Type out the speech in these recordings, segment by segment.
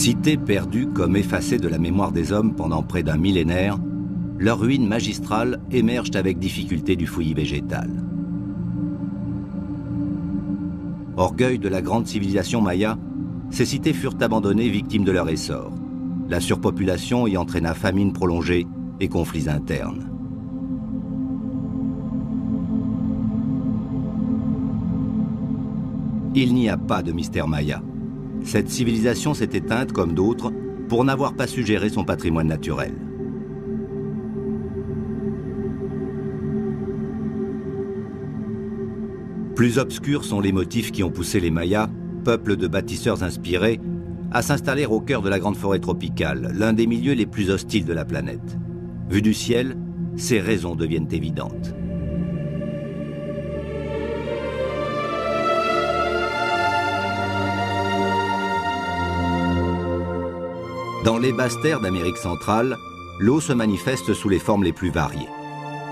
Cités perdues comme effacées de la mémoire des hommes pendant près d'un millénaire, leurs ruines magistrales émergent avec difficulté du fouillis végétal. Orgueil de la grande civilisation maya, ces cités furent abandonnées victimes de leur essor. La surpopulation y entraîna famine prolongée et conflits internes. Il n'y a pas de mystère maya. Cette civilisation s'est éteinte comme d'autres pour n'avoir pas su gérer son patrimoine naturel. Plus obscurs sont les motifs qui ont poussé les Mayas, peuple de bâtisseurs inspirés, à s'installer au cœur de la grande forêt tropicale, l'un des milieux les plus hostiles de la planète. Vu du ciel, ces raisons deviennent évidentes. Dans les basses terres d'Amérique centrale, l'eau se manifeste sous les formes les plus variées.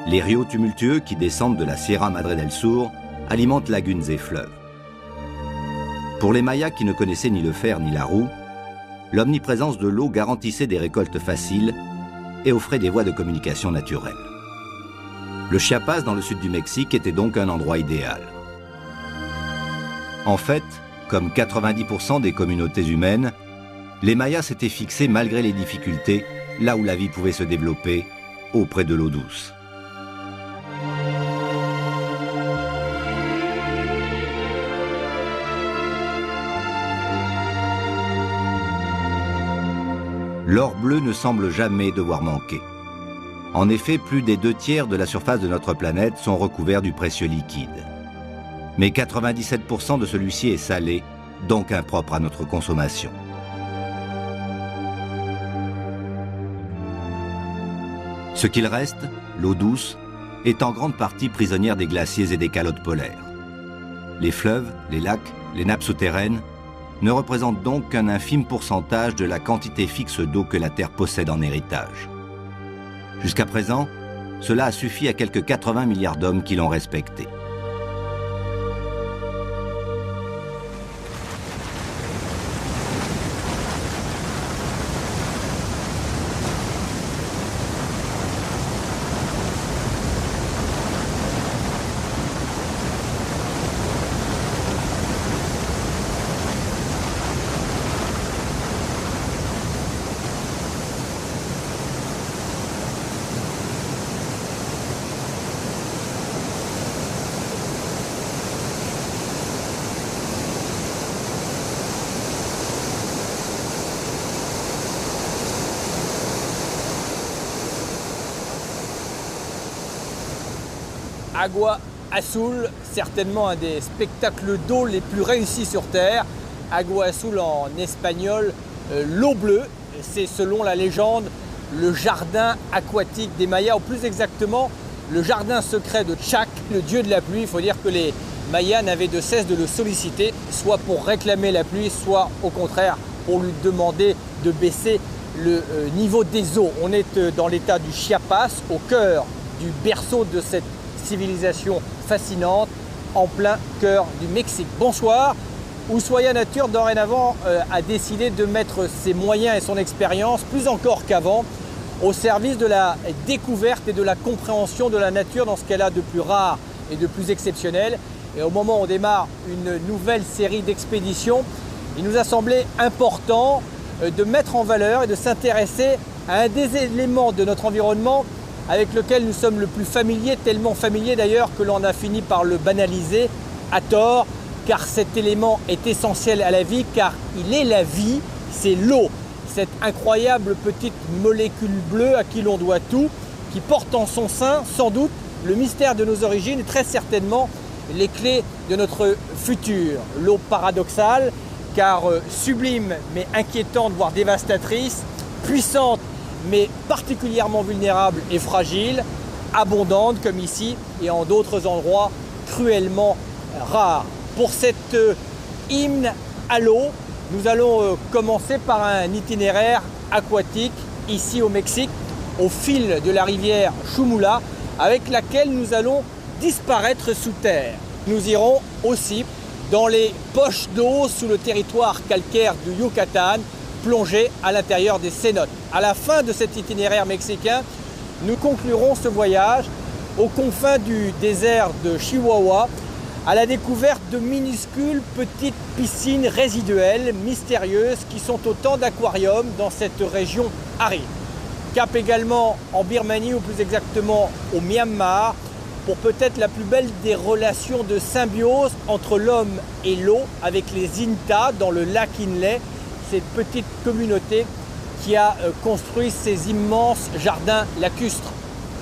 Les rios tumultueux qui descendent de la Sierra Madre del Sur alimentent lagunes et fleuves. Pour les Mayas qui ne connaissaient ni le fer ni la roue, l'omniprésence de l'eau garantissait des récoltes faciles et offrait des voies de communication naturelles. Le Chiapas, dans le sud du Mexique, était donc un endroit idéal. En fait, comme 90% des communautés humaines, les Mayas s'étaient fixés malgré les difficultés, là où la vie pouvait se développer, auprès de l'eau douce. L'or bleu ne semble jamais devoir manquer. En effet, plus des 2/3 de la surface de notre planète sont recouverts du précieux liquide. Mais 97% de celui-ci est salé, donc impropre à notre consommation. Ce qu'il reste, l'eau douce, est en grande partie prisonnière des glaciers et des calottes polaires. Les fleuves, les lacs, les nappes souterraines ne représentent donc qu'un infime pourcentage de la quantité fixe d'eau que la Terre possède en héritage. Jusqu'à présent, cela a suffi à quelques 80 milliards d'hommes qui l'ont respecté. Agua Azul, certainement un des spectacles d'eau les plus réussis sur Terre. Agua Azul en espagnol, l'eau bleue, c'est selon la légende le jardin aquatique des Mayas, ou plus exactement le jardin secret de Chac, le dieu de la pluie. Il faut dire que les Mayas n'avaient de cesse de le solliciter, soit pour réclamer la pluie, soit au contraire pour lui demander de baisser le niveau des eaux. On est dans l'état du Chiapas, au cœur du berceau de cette civilisation fascinante, en plein cœur du Mexique. Bonsoir. Ushuaïa Nature dorénavant a décidé de mettre ses moyens et son expérience, plus encore qu'avant, au service de la découverte et de la compréhension de la nature dans ce qu'elle a de plus rare et de plus exceptionnel. Et au moment où on démarre une nouvelle série d'expéditions, il nous a semblé important de mettre en valeur et de s'intéresser à un des éléments de notre environnement avec lequel nous sommes le plus familiers, tellement familiers d'ailleurs que l'on a fini par le banaliser à tort, car cet élément est essentiel à la vie, car il est la vie, c'est l'eau, cette incroyable petite molécule bleue à qui l'on doit tout, qui porte en son sein sans doute le mystère de nos origines et très certainement les clés de notre futur. L'eau paradoxale, car sublime mais inquiétante, voire dévastatrice, puissante mais particulièrement vulnérable et fragile, abondante comme ici et en d'autres endroits cruellement rare. Pour cet hymne à l'eau, nous allons commencer par un itinéraire aquatique ici au Mexique, au fil de la rivière Chumula, avec laquelle nous allons disparaître sous terre. Nous irons aussi dans les poches d'eau sous le territoire calcaire du Yucatan, plonger à l'intérieur des cénotes. À la fin de cet itinéraire mexicain, nous conclurons ce voyage aux confins du désert de Chihuahua à la découverte de minuscules petites piscines résiduelles mystérieuses qui sont autant d'aquariums dans cette région aride. Cap également en Birmanie, ou plus exactement au Myanmar, pour peut-être la plus belle des relations de symbiose entre l'homme et l'eau avec les Inta dans le lac Inle, cette petite communauté qui a construit ces immenses jardins lacustres.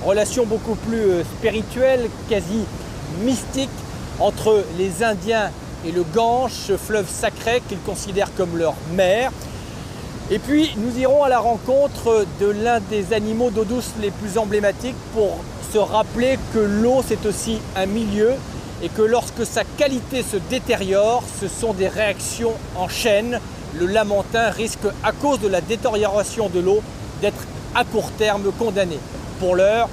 Relation beaucoup plus spirituelle, quasi mystique, entre les Indiens et le Gange, ce fleuve sacré qu'ils considèrent comme leur mère. Et puis nous irons à la rencontre de l'un des animaux d'eau douce les plus emblématiques pour se rappeler que l'eau c'est aussi un milieu et que lorsque sa qualité se détériore, ce sont des réactions en chaîne. Le Lamentin risque, à cause de la détérioration de l'eau, d'être à court terme condamné. Pour l'heure,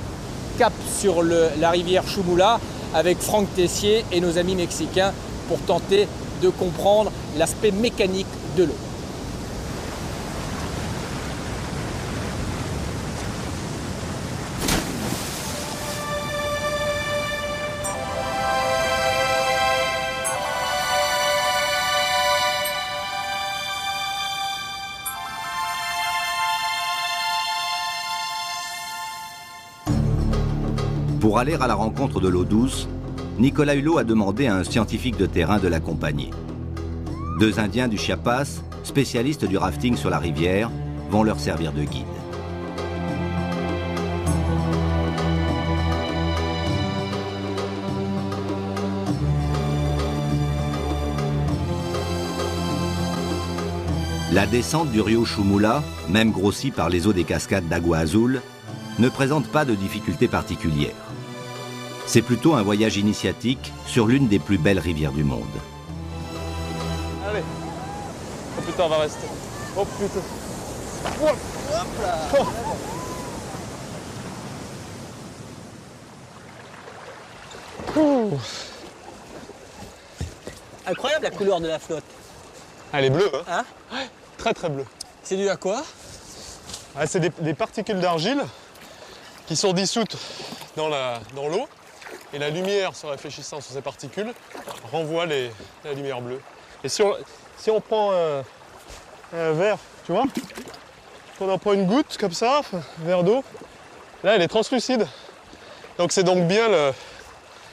cap sur la rivière Chumula avec Franck Tessier et nos amis mexicains pour tenter de comprendre l'aspect mécanique de l'eau. Pour aller à la rencontre de l'eau douce, Nicolas Hulot a demandé à un scientifique de terrain de l'accompagner. Deux Indiens du Chiapas, spécialistes du rafting sur la rivière, vont leur servir de guide. La descente du rio Chumula, même grossie par les eaux des cascades d'Agua Azul, ne présente pas de difficultés particulières. C'est plutôt un voyage initiatique sur l'une des plus belles rivières du monde. Allez. Oh putain, on va rester. Oh putain. Hop là. Oh. Incroyable la couleur de la flotte. Elle est bleue, hein, Hein? ouais, très très bleue. C'est dû à quoi? Ah, c'est des particules d'argile qui sont dissoutes dans l'eau. Et la lumière se réfléchissant sur ces particules renvoie la lumière bleue. Et si on prend un verre, tu vois, on en prend une goutte comme ça, un verre d'eau, là elle est translucide. Donc c'est donc bien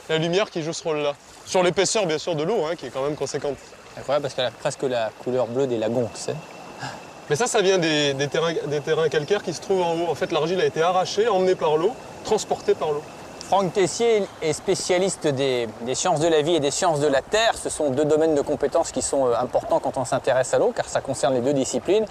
la lumière qui joue ce rôle-là. Sur l'épaisseur bien sûr de l'eau, hein, qui est quand même conséquente. Incroyable parce qu'elle a presque la couleur bleue des lagons, tu sais. Mais ça vient des terrains calcaires qui se trouvent en haut. En fait, l'argile a été arrachée, emmenée par l'eau, transportée par l'eau. Franck Tessier est spécialiste des sciences de la vie et des sciences de la terre. Ce sont deux domaines de compétences qui sont importants quand on s'intéresse à l'eau, car ça concerne les deux disciplines.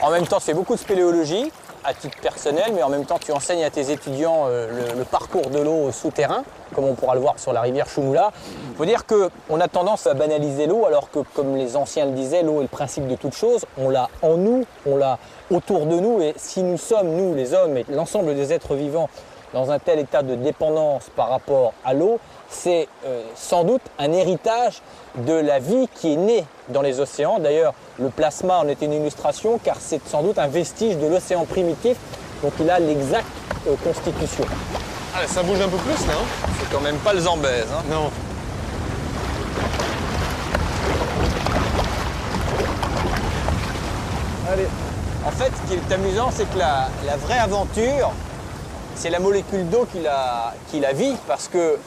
En même temps, tu fais beaucoup de spéléologie à titre personnel, mais en même temps, tu enseignes à tes étudiants le parcours de l'eau souterrain, comme on pourra le voir sur la rivière Chumula. Il faut dire qu'on a tendance à banaliser l'eau, alors que, comme les anciens le disaient, l'eau est le principe de toute chose. On l'a en nous, on l'a autour de nous, et si nous sommes, nous, les hommes, et l'ensemble des êtres vivants, dans un tel état de dépendance par rapport à l'eau, c'est sans doute un héritage de la vie qui est née dans les océans. D'ailleurs, le plasma en est une illustration, car c'est sans doute un vestige de l'océan primitif dont il a l'exacte constitution. Allez, ça bouge un peu plus là. Hein. C'est quand même pas le Zambèze. Hein. Non. Allez. En fait, ce qui est amusant, c'est que la vraie aventure, c'est la molécule d'eau qui la vit, parce que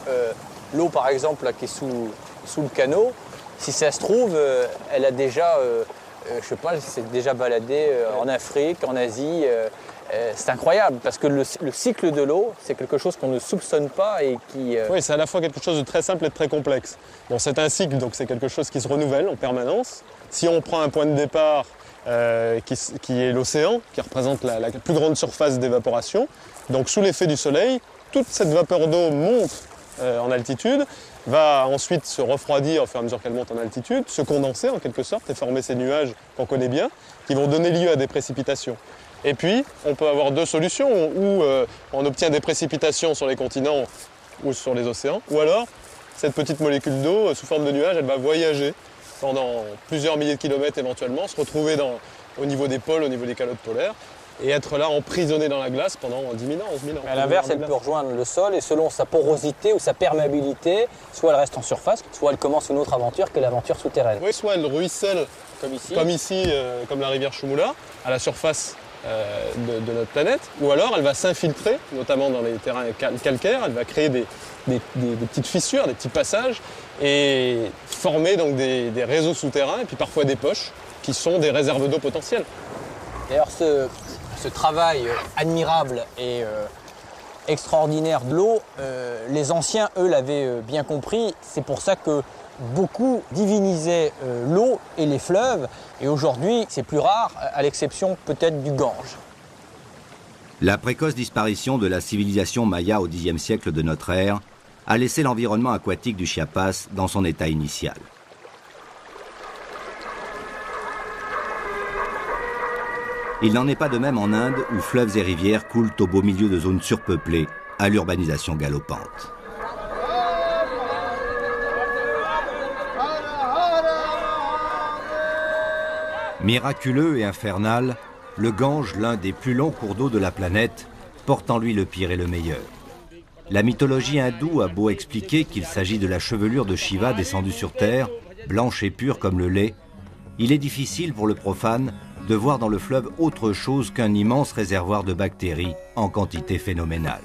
l'eau, par exemple, là, qui est sous le canot, si ça se trouve, elle a déjà, je sais pas, elle s'est déjà baladée en Afrique, en Asie. C'est incroyable, parce que le cycle de l'eau, c'est quelque chose qu'on ne soupçonne pas et qui... Oui, c'est à la fois quelque chose de très simple et de très complexe. Bon, c'est un cycle, donc c'est quelque chose qui se renouvelle en permanence. Si on prend un point de départ qui est l'océan, qui représente la plus grande surface d'évaporation, donc sous l'effet du soleil, toute cette vapeur d'eau monte en altitude, va ensuite se refroidir au fur et à mesure qu'elle monte en altitude, se condenser en quelque sorte et former ces nuages qu'on connaît bien, qui vont donner lieu à des précipitations. Et puis, on peut avoir deux solutions, où on obtient des précipitations sur les continents ou sur les océans, ou alors cette petite molécule d'eau, sous forme de nuage, elle va voyager pendant plusieurs milliers de kilomètres éventuellement, se retrouver au niveau des pôles, au niveau des calottes polaires, et être là emprisonné dans la glace pendant 10 000 ans, 11 000 ans. À l'inverse, elle peut rejoindre le sol et selon sa porosité ou sa perméabilité, soit elle reste en surface, soit elle commence une autre aventure qui est l'aventure souterraine. Oui, soit elle ruisselle, comme ici, comme la rivière Shumula, à la surface de notre planète, ou alors elle va s'infiltrer, notamment dans les terrains calcaires, elle va créer des petites fissures, des petits passages, et former donc des réseaux souterrains, et puis parfois des poches, qui sont des réserves d'eau potentielles. D'ailleurs, ce travail admirable et extraordinaire de l'eau, les anciens, eux, l'avaient bien compris. C'est pour ça que beaucoup divinisaient l'eau et les fleuves. Et aujourd'hui, c'est plus rare, à l'exception peut-être du Gange. La précoce disparition de la civilisation maya au Xe siècle de notre ère a laissé l'environnement aquatique du Chiapas dans son état initial. Il n'en est pas de même en Inde où fleuves et rivières coulent au beau milieu de zones surpeuplées à l'urbanisation galopante. Miraculeux et infernal, le Gange, l'un des plus longs cours d'eau de la planète, porte en lui le pire et le meilleur. La mythologie hindoue a beau expliquer qu'il s'agit de la chevelure de Shiva descendue sur terre, blanche et pure comme le lait, il est difficile pour le profane de voir dans le fleuve autre chose qu'un immense réservoir de bactéries en quantité phénoménale.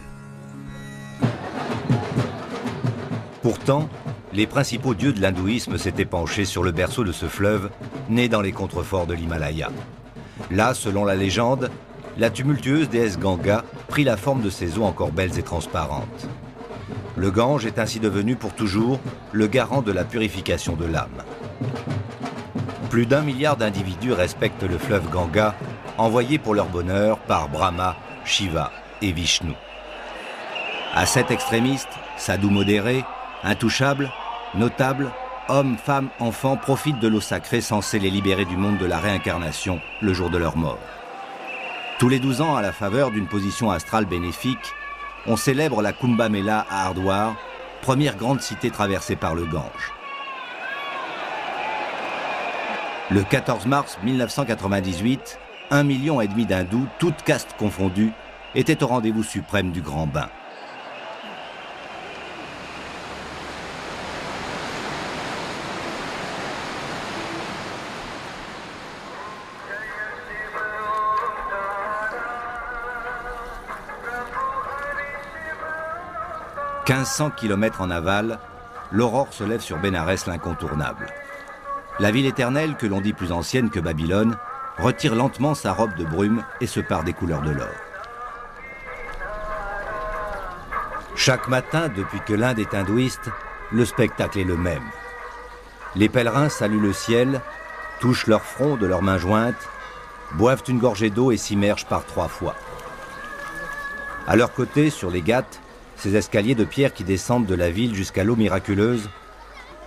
Pourtant, les principaux dieux de l'hindouisme s'étaient penchés sur le berceau de ce fleuve, né dans les contreforts de l'Himalaya. Là, selon la légende, la tumultueuse déesse Ganga prit la forme de ces eaux encore belles et transparentes. Le Gange est ainsi devenu pour toujours le garant de la purification de l'âme. Plus d'1 milliard d'individus respectent le fleuve Ganga, envoyé pour leur bonheur par Brahma, Shiva et Vishnu. À 7 extrémistes, sadhus modérés, intouchables, notables, hommes, femmes, enfants profitent de l'eau sacrée censée les libérer du monde de la réincarnation le jour de leur mort. Tous les 12 ans, à la faveur d'une position astrale bénéfique, on célèbre la Kumbh Mela à Hardwar, première grande cité traversée par le Gange. Le 14 mars 1998, 1,5 million d'hindous, toutes castes confondues, étaient au rendez-vous suprême du Grand Bain. « 1500 km en aval, l'aurore se lève sur Bénarès l'incontournable. La ville éternelle, que l'on dit plus ancienne que Babylone, retire lentement sa robe de brume et se pare des couleurs de l'or. Chaque matin, depuis que l'Inde est hindouiste, le spectacle est le même. Les pèlerins saluent le ciel, touchent leur front de leurs mains jointes, boivent une gorgée d'eau et s'immergent par 3 fois. À leur côté, sur les ghats, ces escaliers de pierre qui descendent de la ville jusqu'à l'eau miraculeuse,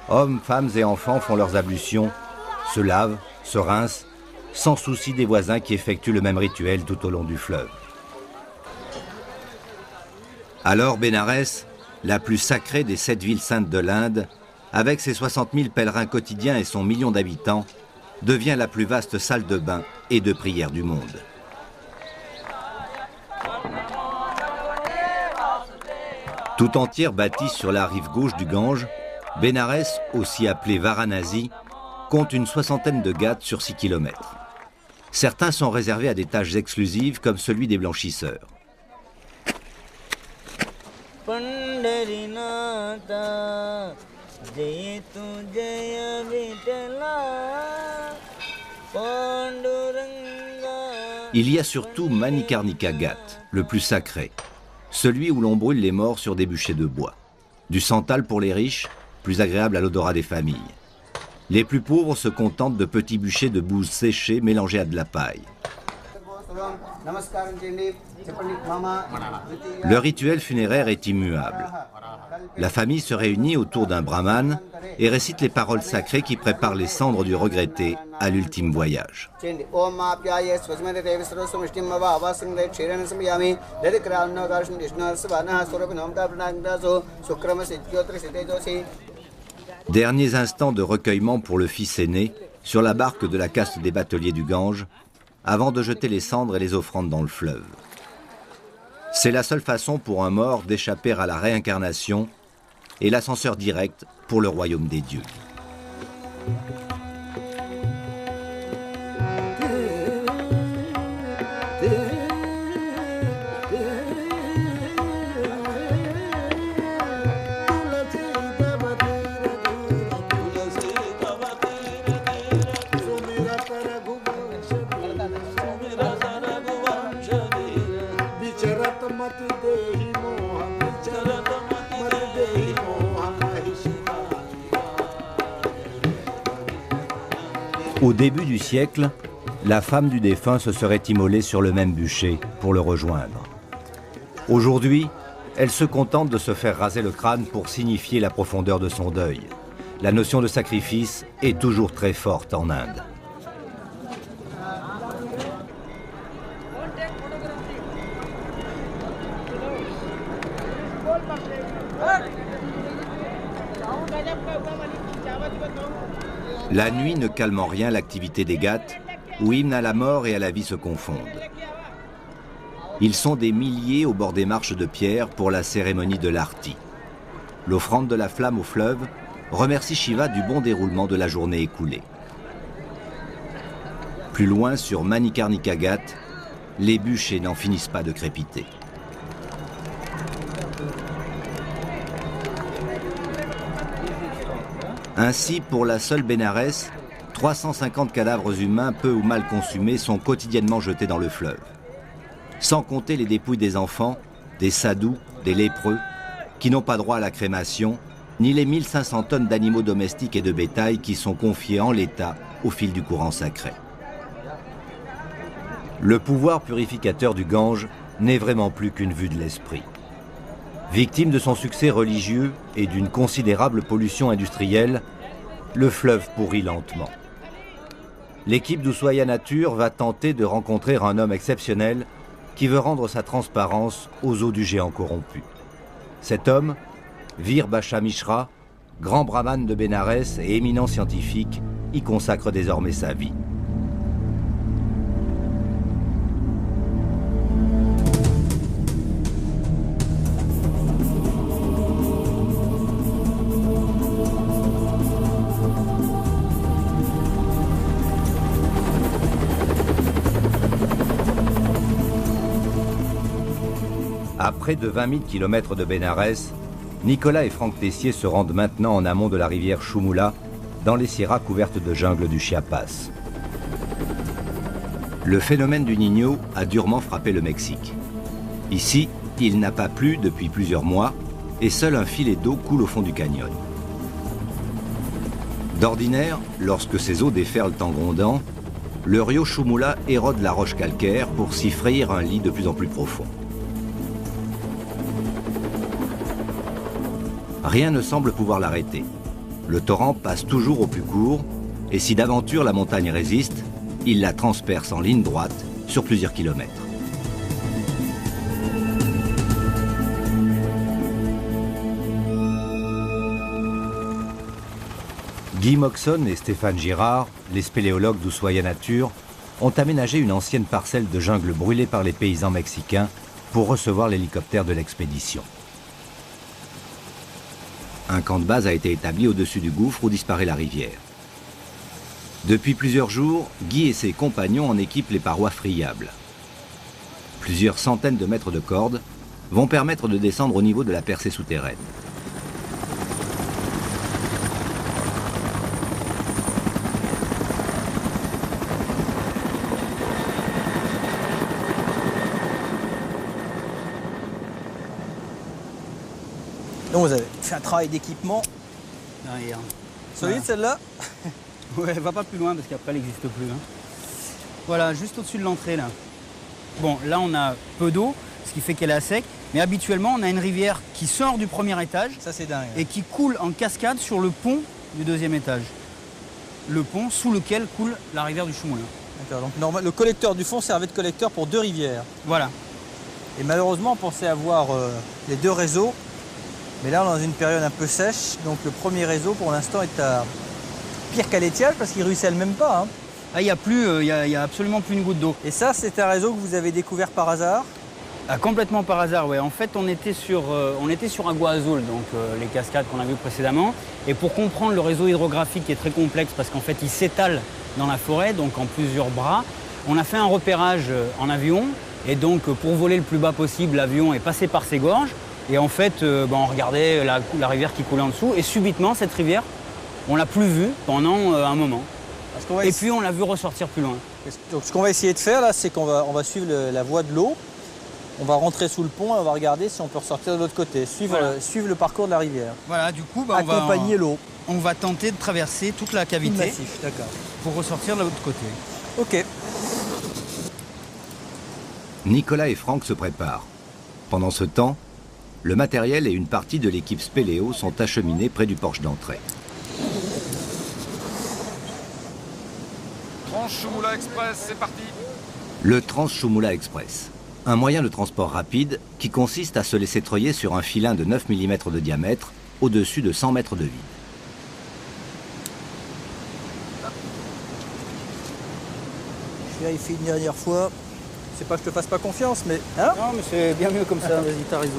hommes, femmes et enfants font leurs ablutions, se lavent, se rincent, sans souci des voisins qui effectuent le même rituel tout au long du fleuve. Alors Bénarès, la plus sacrée des 7 villes saintes de l'Inde, avec ses 60 000 pèlerins quotidiens et son million d'habitants, devient la plus vaste salle de bain et de prière du monde. Tout entière bâtie sur la rive gauche du Gange, Bénarès, aussi appelée Varanasi, compte une 60aine de ghats sur 6 km. Certains sont réservés à des tâches exclusives comme celui des blanchisseurs. Il y a surtout Manikarnika Ghat, le plus sacré, celui où l'on brûle les morts sur des bûchers de bois. Du santal pour les riches, plus agréable à l'odorat des familles. Les plus pauvres se contentent de petits bûchers de bouse séchée mélangés à de la paille. Le rituel funéraire est immuable. La famille se réunit autour d'un brahmane et récite les paroles sacrées qui préparent les cendres du regretté à l'ultime voyage. Derniers instants de recueillement pour le fils aîné sur la barque de la caste des bateliers du Gange, avant de jeter les cendres et les offrandes dans le fleuve. C'est la seule façon pour un mort d'échapper à la réincarnation et l'ascenseur direct pour le royaume des dieux. Au début du siècle, la femme du défunt se serait immolée sur le même bûcher pour le rejoindre. Aujourd'hui, elle se contente de se faire raser le crâne pour signifier la profondeur de son deuil. La notion de sacrifice est toujours très forte en Inde. La nuit ne calme en rien l'activité des Ghats, où hymne à la mort et à la vie se confondent. Ils sont des milliers au bord des marches de pierre pour la cérémonie de l'Arti. L'offrande de la flamme au fleuve remercie Shiva du bon déroulement de la journée écoulée. Plus loin, sur Manikarnika Ghat, les bûchers n'en finissent pas de crépiter. Ainsi, pour la seule Bénarès, 350 cadavres humains peu ou mal consumés sont quotidiennement jetés dans le fleuve. Sans compter les dépouilles des enfants, des sadhus, des lépreux, qui n'ont pas droit à la crémation, ni les 1500 tonnes d'animaux domestiques et de bétail qui sont confiés en l'état au fil du courant sacré. Le pouvoir purificateur du Gange n'est vraiment plus qu'une vue de l'esprit. Victime de son succès religieux et d'une considérable pollution industrielle, le fleuve pourrit lentement. L'équipe d'Uswaya Nature va tenter de rencontrer un homme exceptionnel qui veut rendre sa transparence aux eaux du géant corrompu. Cet homme, Veer Basha Mishra, grand brahman de Bénarès et éminent scientifique, y consacre désormais sa vie. À près de 20 000 km de Bénarès, Nicolas et Franck Tessier se rendent maintenant en amont de la rivière Shumula, dans les sierras couvertes de jungle du Chiapas. Le phénomène du Niño a durement frappé le Mexique. Ici, il n'a pas plu depuis plusieurs mois et seul un filet d'eau coule au fond du canyon. D'ordinaire, lorsque ces eaux déferlent en grondant, le rio Shumula érode la roche calcaire pour s'y frayer un lit de plus en plus profond. Rien ne semble pouvoir l'arrêter. Le torrent passe toujours au plus court, et si d'aventure la montagne résiste, il la transperce en ligne droite sur plusieurs kilomètres. Guy Moxon et Stéphane Girard, les spéléologues d'Uswaya Nature, ont aménagé une ancienne parcelle de jungle brûlée par les paysans mexicains pour recevoir l'hélicoptère de l'expédition. Un camp de base a été établi au-dessus du gouffre où disparaît la rivière. Depuis plusieurs jours, Guy et ses compagnons en équipent les parois friables. Plusieurs centaines de mètres de cordes vont permettre de descendre au niveau de la percée souterraine. Donc vous avez fait un travail d'équipement solide, celle-là. Ouais, va pas plus loin parce qu'après elle n'existe plus. Hein. Voilà, juste au-dessus de l'entrée là. Bon, là on a peu d'eau, ce qui fait qu'elle est à sec. Mais habituellement, on a une rivière qui sort du premier étage. Ça c'est dingue. Et qui coule en cascade sur le pont du deuxième étage. Le pont sous lequel coule la rivière du Shumula. D'accord, donc le collecteur du fond servait de collecteur pour deux rivières. Voilà. Et malheureusement, on pensait avoir les deux réseaux. Mais là, on est dans une période un peu sèche. Donc le premier réseau, pour l'instant, est à pire qu'à l'étiage parce qu'il ne ruisselle même pas. Hein. Là, il n'y a absolument plus une goutte d'eau. Et ça, c'est un réseau que vous avez découvert par hasard? Ah, complètement par hasard, ouais. En fait, on était sur Agua Azul, donc les cascades qu'on a vues précédemment. Et pour comprendre le réseau hydrographique qui est très complexe, parce qu'en fait, il s'étale dans la forêt, donc en plusieurs bras, on a fait un repérage en avion. Et donc, pour voler le plus bas possible, l'avion est passé par ces gorges. Et en fait, on regardait la rivière qui coulait en dessous. Et subitement, cette rivière, on l'a plus vue pendant un moment. Et puis, on l'a vu ressortir plus loin. Donc, ce qu'on va essayer de faire, là, c'est qu'on va suivre la voie de l'eau. On va rentrer sous le pont et on va regarder si on peut ressortir de l'autre côté, suivre le parcours de la rivière. Voilà, du coup, accompagner l'eau. On va tenter de traverser toute la cavité massif, d'accord, pour ressortir de l'autre côté. Ok. Nicolas et Franck se préparent. Pendant ce temps, le matériel et une partie de l'équipe Spéléo sont acheminés près du porche d'entrée. Trans-Choumoula Express, c'est parti. Le Trans-Choumoula Express, un moyen de transport rapide qui consiste à se laisser treuiller sur un filin de 9 mm de diamètre au-dessus de 100 mètres de vide. Je vérifie une dernière fois. C'est pas que je te fasse pas confiance, mais... Hein? Non, mais c'est bien mieux comme ça. Vas-y, t'as raison.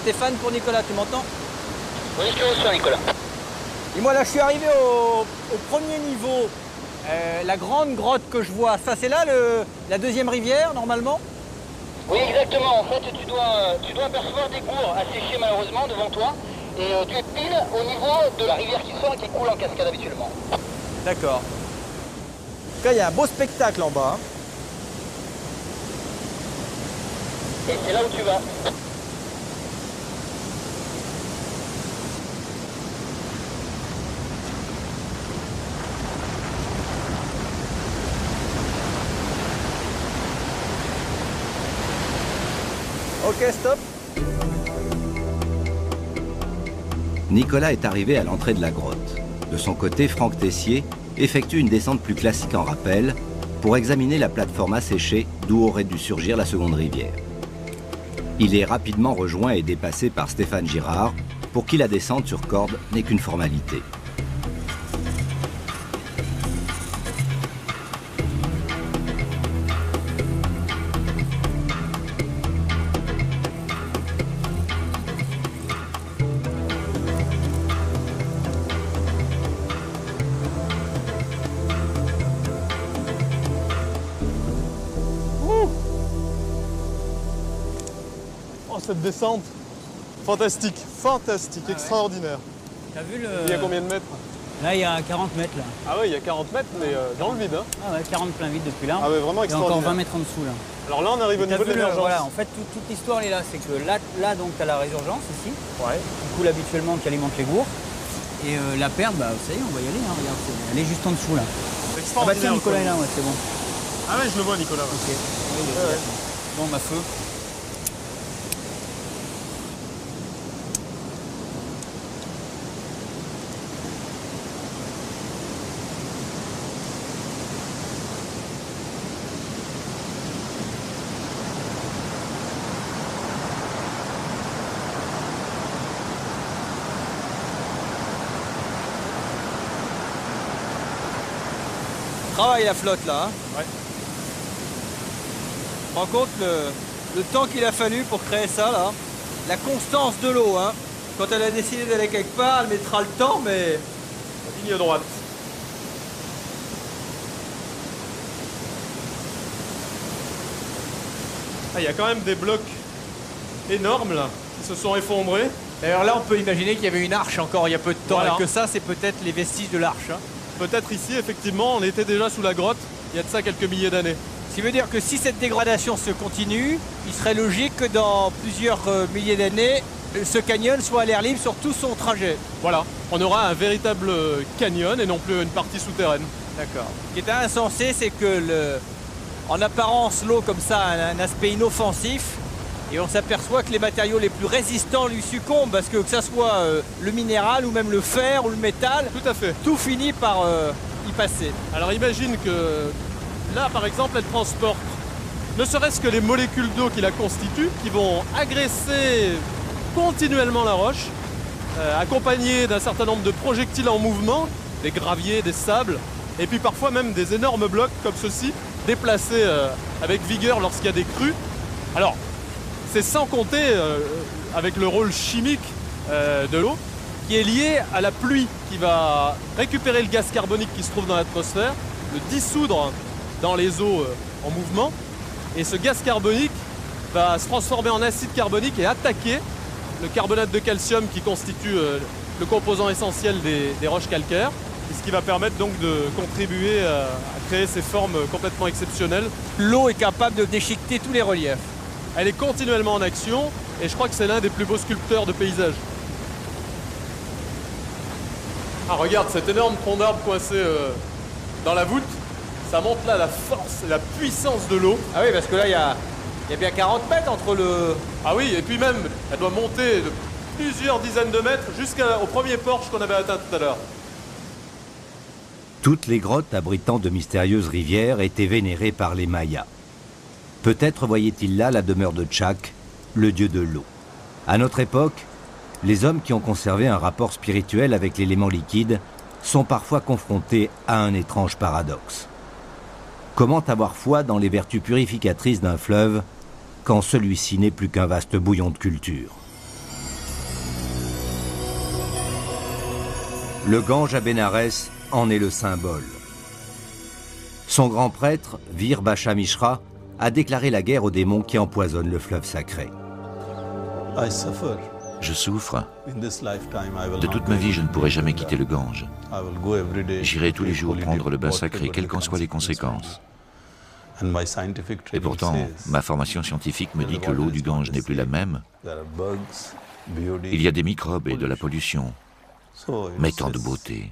Stéphane pour Nicolas, tu m'entends? Oui, je te reçois, Nicolas. Et moi là, je suis arrivé au premier niveau. La grande grotte que je vois, ça c'est là la deuxième rivière normalement? Oui, exactement. En fait, tu dois apercevoir des gourds asséchés malheureusement devant toi. Et tu es pile au niveau de la rivière qui sort et qui coule en cascade habituellement. D'accord. En tout cas, il y a un beau spectacle en bas. Et c'est là où tu vas. Ok, stop. Nicolas est arrivé à l'entrée de la grotte. De son côté, Franck Tessier effectue une descente plus classique en rappel pour examiner la plateforme asséchée d'où aurait dû surgir la seconde rivière. Il est rapidement rejoint et dépassé par Stéphane Girard, pour qui la descente sur corde n'est qu'une formalité. Cette descente, fantastique, extraordinaire. T'as vu le... Il y a combien de mètres? Là, il y a 40 mètres là. Ah ouais, il y a 40 mètres, mais dans le vide. Hein. Ah ouais, 40 plein vide depuis là. Ah ouais, vraiment Et extraordinaire. encore 20 mètres en dessous là. Alors là, on arrive au niveau de l'émergence. Voilà, en fait, toute l'histoire est là. C'est que là donc, tu as la résurgence ici, Ouais. qui coule habituellement, qui alimente les gourds. Et la perte, bah, ça y est, on va y aller. Hein, regarde, elle est juste en dessous là. C'est Ah bah extraordinaire. tiens, Nicolas est là, ouais, c'est bon. Ah ouais, je le vois, Nicolas. Ouais. Ok. Oui, Ouais. Bon, ma feu. Travaille la flotte là. Hein. Ouais. Tu te rends compte le temps qu'il a fallu pour créer ça là. La constance de l'eau. Hein. Quand elle a décidé d'aller quelque part, elle mettra le temps, mais... Ligne droite. Ah, il y a quand même des blocs énormes là, qui se sont effondrés. D'ailleurs là, on peut imaginer qu'il y avait une arche encore il y a peu de temps. Voilà. Et que ça, c'est peut-être les vestiges de l'arche. Hein. Peut-être ici, effectivement, on était déjà sous la grotte, il y a de ça quelques milliers d'années. Ce qui veut dire que si cette dégradation se continue, il serait logique que dans plusieurs milliers d'années, ce canyon soit à l'air libre sur tout son trajet. Voilà, on aura un véritable canyon et non plus une partie souterraine. D'accord. Ce qui est insensé, c'est que en apparence, l'eau comme ça a un aspect inoffensif, Et on s'aperçoit que les matériaux les plus résistants lui succombent parce que ça soit le minéral ou même le fer ou le métal, Tout à fait. tout finit par y passer. Alors imagine que là, par exemple, elle transporte ne serait-ce que les molécules d'eau qui la constituent, qui vont agresser continuellement la roche, accompagnées d'un certain nombre de projectiles en mouvement, des graviers, des sables, et puis parfois même des énormes blocs comme ceux-ci, déplacés avec vigueur lorsqu'il y a des crues. Alors, c'est sans compter avec le rôle chimique de l'eau, qui est lié à la pluie, qui va récupérer le gaz carbonique qui se trouve dans l'atmosphère, le dissoudre dans les eaux en mouvement, et ce gaz carbonique va se transformer en acide carbonique et attaquer le carbonate de calcium qui constitue le composant essentiel des roches calcaires, ce qui va permettre donc de contribuer à créer ces formes complètement exceptionnelles. L'eau est capable de déchiqueter tous les reliefs. Elle est continuellement en action et je crois que c'est l'un des plus beaux sculpteurs de paysages. Ah, regarde cet énorme tronc d'arbre coincé dans la voûte. Ça montre là la force et la puissance de l'eau. Ah oui, parce que là, il y a bien 40 mètres entre le... Ah oui, et puis même, elle doit monter de plusieurs dizaines de mètres jusqu'au premier porche qu'on avait atteint tout à l'heure. Toutes les grottes abritant de mystérieuses rivières étaient vénérées par les Mayas. Peut-être voyaient-ils là la demeure de Tchak, le dieu de l'eau. À notre époque, les hommes qui ont conservé un rapport spirituel avec l'élément liquide sont parfois confrontés à un étrange paradoxe. Comment avoir foi dans les vertus purificatrices d'un fleuve quand celui-ci n'est plus qu'un vaste bouillon de culture? Le Gange à Bénarès en est le symbole. Son grand prêtre, Veer Bacha Mishra, a déclaré la guerre aux démons qui empoisonnent le fleuve sacré. Je souffre. De toute ma vie, je ne pourrai jamais quitter le Gange. J'irai tous les jours prendre le bain sacré, quelles qu'en soient les conséquences. Et pourtant, ma formation scientifique me dit que l'eau du Gange n'est plus la même. Il y a des microbes et de la pollution, mais tant de beauté.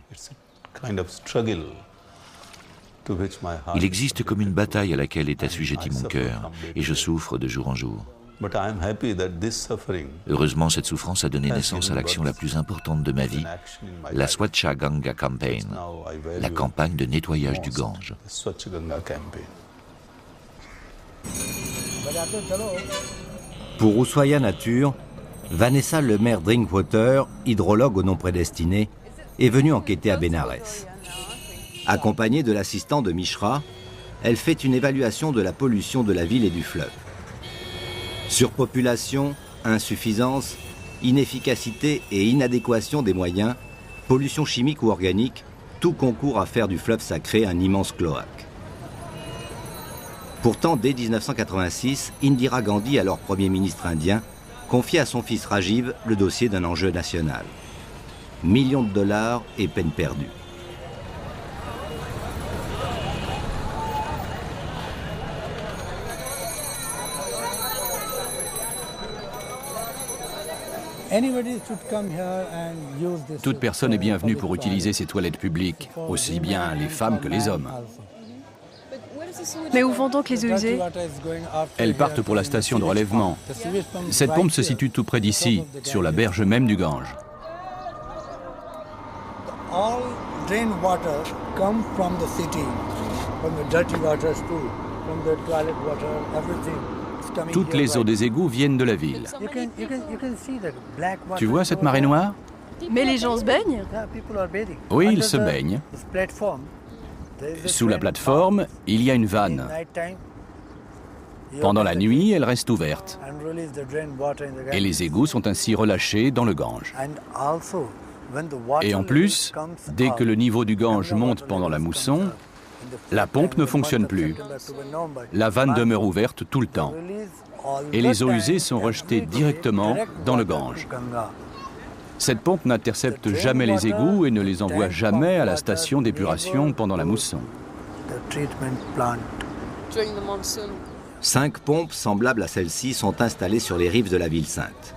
Il existe comme une bataille à laquelle est assujetti mon cœur, et je souffre de jour en jour. Heureusement, cette souffrance a donné naissance à l'action la plus importante de ma vie, la Swachha Ganga Campaign, la campagne de nettoyage du Gange. Pour Ushuaïa Nature, Vanessa Lemaire Drinkwater, hydrologue au nom prédestiné, est venue enquêter à Bénarès. Accompagnée de l'assistant de Mishra, elle fait une évaluation de la pollution de la ville et du fleuve. Surpopulation, insuffisance, inefficacité et inadéquation des moyens, pollution chimique ou organique, tout concourt à faire du fleuve sacré un immense cloaque. Pourtant, dès 1986, Indira Gandhi, alors Premier ministre indien, confie à son fils Rajiv le dossier d'un enjeu national. Millions de dollars et peine perdue. Toute personne est bienvenue pour utiliser ces toilettes publiques, aussi bien les femmes que les hommes. Mais où vont donc les eaux usées? Elles partent pour la station de relèvement. Cette pompe se situe tout près d'ici, sur la berge même du Gange. Toutes les eaux des égouts viennent de la ville. Tu vois cette marée noire? Mais les gens se baignent? Oui, ils se baignent. Sous la plateforme, il y a une vanne. Pendant la nuit, elle reste ouverte. Et les égouts sont ainsi relâchés dans le Gange. Et en plus, dès que le niveau du Gange monte pendant la mousson, la pompe ne fonctionne plus. La vanne demeure ouverte tout le temps. Et les eaux usées sont rejetées directement dans le Gange. Cette pompe n'intercepte jamais les égouts et ne les envoie jamais à la station d'épuration pendant la mousson. 5 pompes semblables à celle-ci sont installées sur les rives de la ville sainte.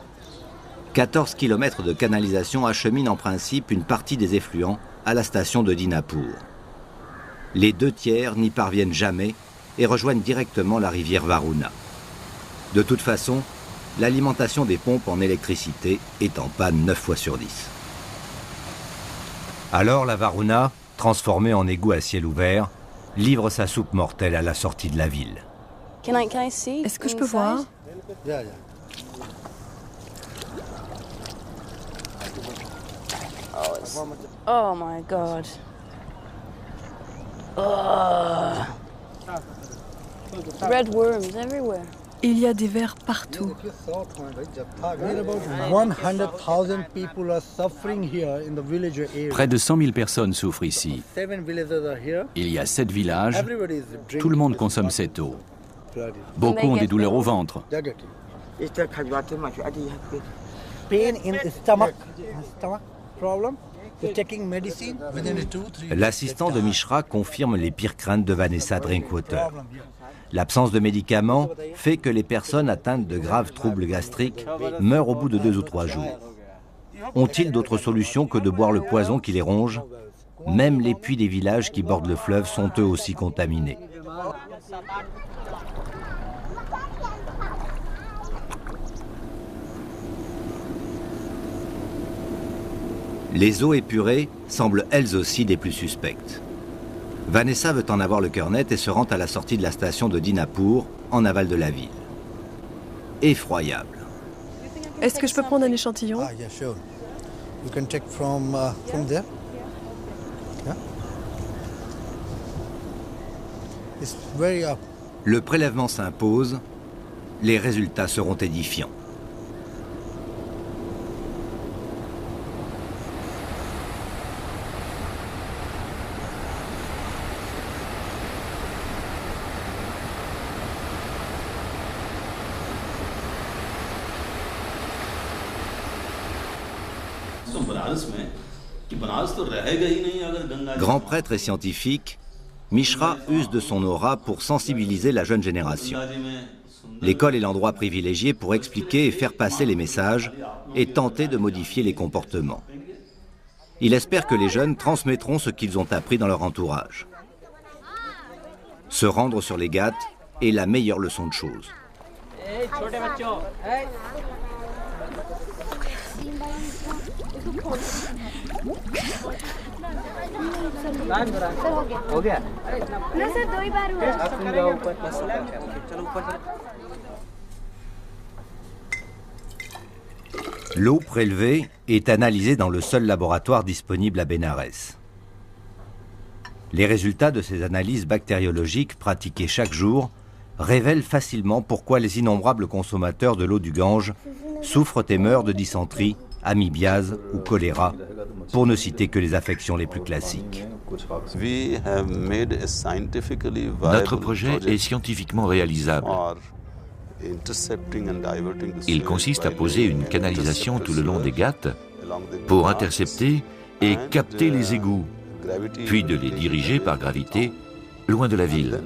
14 km de canalisation acheminent en principe une partie des effluents à la station de Dinapur. Les 2 tiers n'y parviennent jamais et rejoignent directement la rivière Varuna. De toute façon, l'alimentation des pompes en électricité est en panne 9 fois sur 10. Alors la Varuna, transformée en égout à ciel ouvert, livre sa soupe mortelle à la sortie de la ville. Est-ce que je peux voir? Oh my God. Oh. Red worms everywhere. Il y a des vers partout. Près de 100 000 personnes souffrent ici. Il y a 7 villages. Tout le monde consomme cette eau. Beaucoup ont des douleurs au ventre. L'assistant de Mishra confirme les pires craintes de Vanessa Drinkwater. L'absence de médicaments fait que les personnes atteintes de graves troubles gastriques meurent au bout de 2 ou 3 jours. Ont-ils d'autres solutions que de boire le poison qui les ronge? Même les puits des villages qui bordent le fleuve sont eux aussi contaminés. Les eaux épurées semblent elles aussi des plus suspectes. Vanessa veut en avoir le cœur net et se rend à la sortie de la station de Dinapur, en aval de la ville. Effroyable. Est-ce que je peux prendre un échantillon? Le prélèvement s'impose, les résultats seront édifiants. Grand prêtre et scientifique, Mishra use de son aura pour sensibiliser la jeune génération. L'école est l'endroit privilégié pour expliquer et faire passer les messages et tenter de modifier les comportements. Il espère que les jeunes transmettront ce qu'ils ont appris dans leur entourage. Se rendre sur les Ghats est la meilleure leçon de choses. L'eau prélevée est analysée dans le seul laboratoire disponible à Bénarès. Les résultats de ces analyses bactériologiques pratiquées chaque jour révèlent facilement pourquoi les innombrables consommateurs de l'eau du Gange souffrent et meurent de dysenterie, amibiase ou choléra, pour ne citer que les affections les plus classiques. Notre projet est scientifiquement réalisable. Il consiste à poser une canalisation tout le long des Ghats pour intercepter et capter les égouts, puis de les diriger par gravité loin de la ville.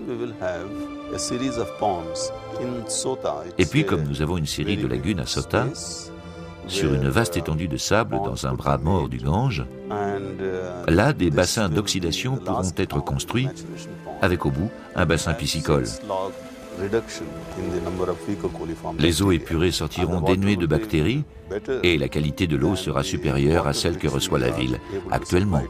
Et puis, comme nous avons une série de lagunes à Sota, sur une vaste étendue de sable dans un bras mort du Gange, là, des bassins d'oxydation pourront être construits, avec au bout un bassin piscicole. Les eaux épurées sortiront dénuées de bactéries et la qualité de l'eau sera supérieure à celle que reçoit la ville actuellement.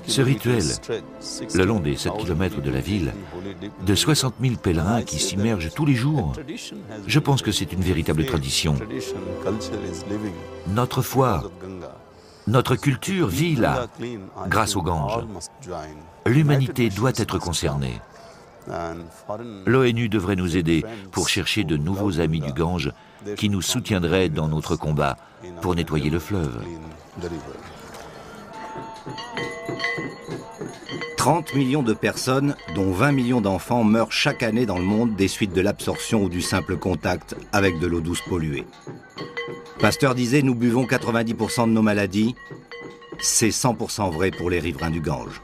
Ce rituel, le long des 7 km de la ville, de 60 000 pèlerins qui s'immergent tous les jours, je pense que c'est une véritable tradition. Notre foi, notre culture vit là, grâce au Gange. L'humanité doit être concernée. L'ONU devrait nous aider pour chercher de nouveaux amis du Gange qui nous soutiendraient dans notre combat pour nettoyer le fleuve. 30 millions de personnes, dont 20 millions d'enfants, meurent chaque année dans le monde des suites de l'absorption ou du simple contact avec de l'eau douce polluée. Pasteur disait « Nous buvons 90% de nos maladies ». C'est 100% vrai pour les riverains du Gange.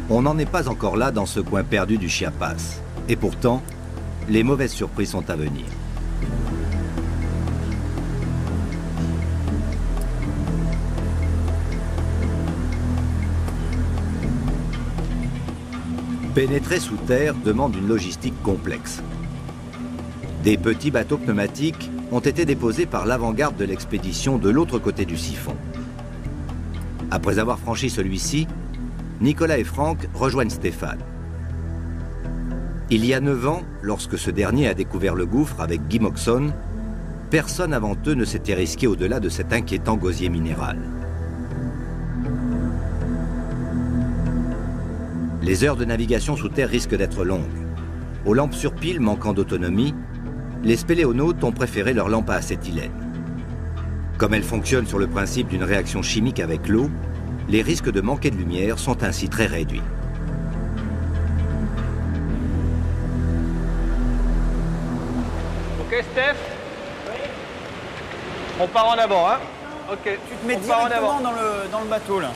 On n'en est pas encore là dans ce coin perdu du Chiapas. Et pourtant, les mauvaises surprises sont à venir. Pénétrer sous terre demande une logistique complexe. Des petits bateaux pneumatiques ont été déposés par l'avant-garde de l'expédition de l'autre côté du siphon. Après avoir franchi celui-ci, Nicolas et Franck rejoignent Stéphane. Il y a 9 ans, lorsque ce dernier a découvert le gouffre avec Guy Moxon, personne avant eux ne s'était risqué au-delà de cet inquiétant gosier minéral. Les heures de navigation sous terre risquent d'être longues. Aux lampes sur pile manquant d'autonomie, les spéléonautes ont préféré leur lampe à acétylène. Comme elle fonctionne sur le principe d'une réaction chimique avec l'eau, les risques de manquer de lumière sont ainsi très réduits. Ok Steph? On part en avant, hein? Ok. Tu te mets directement dans le bateau là.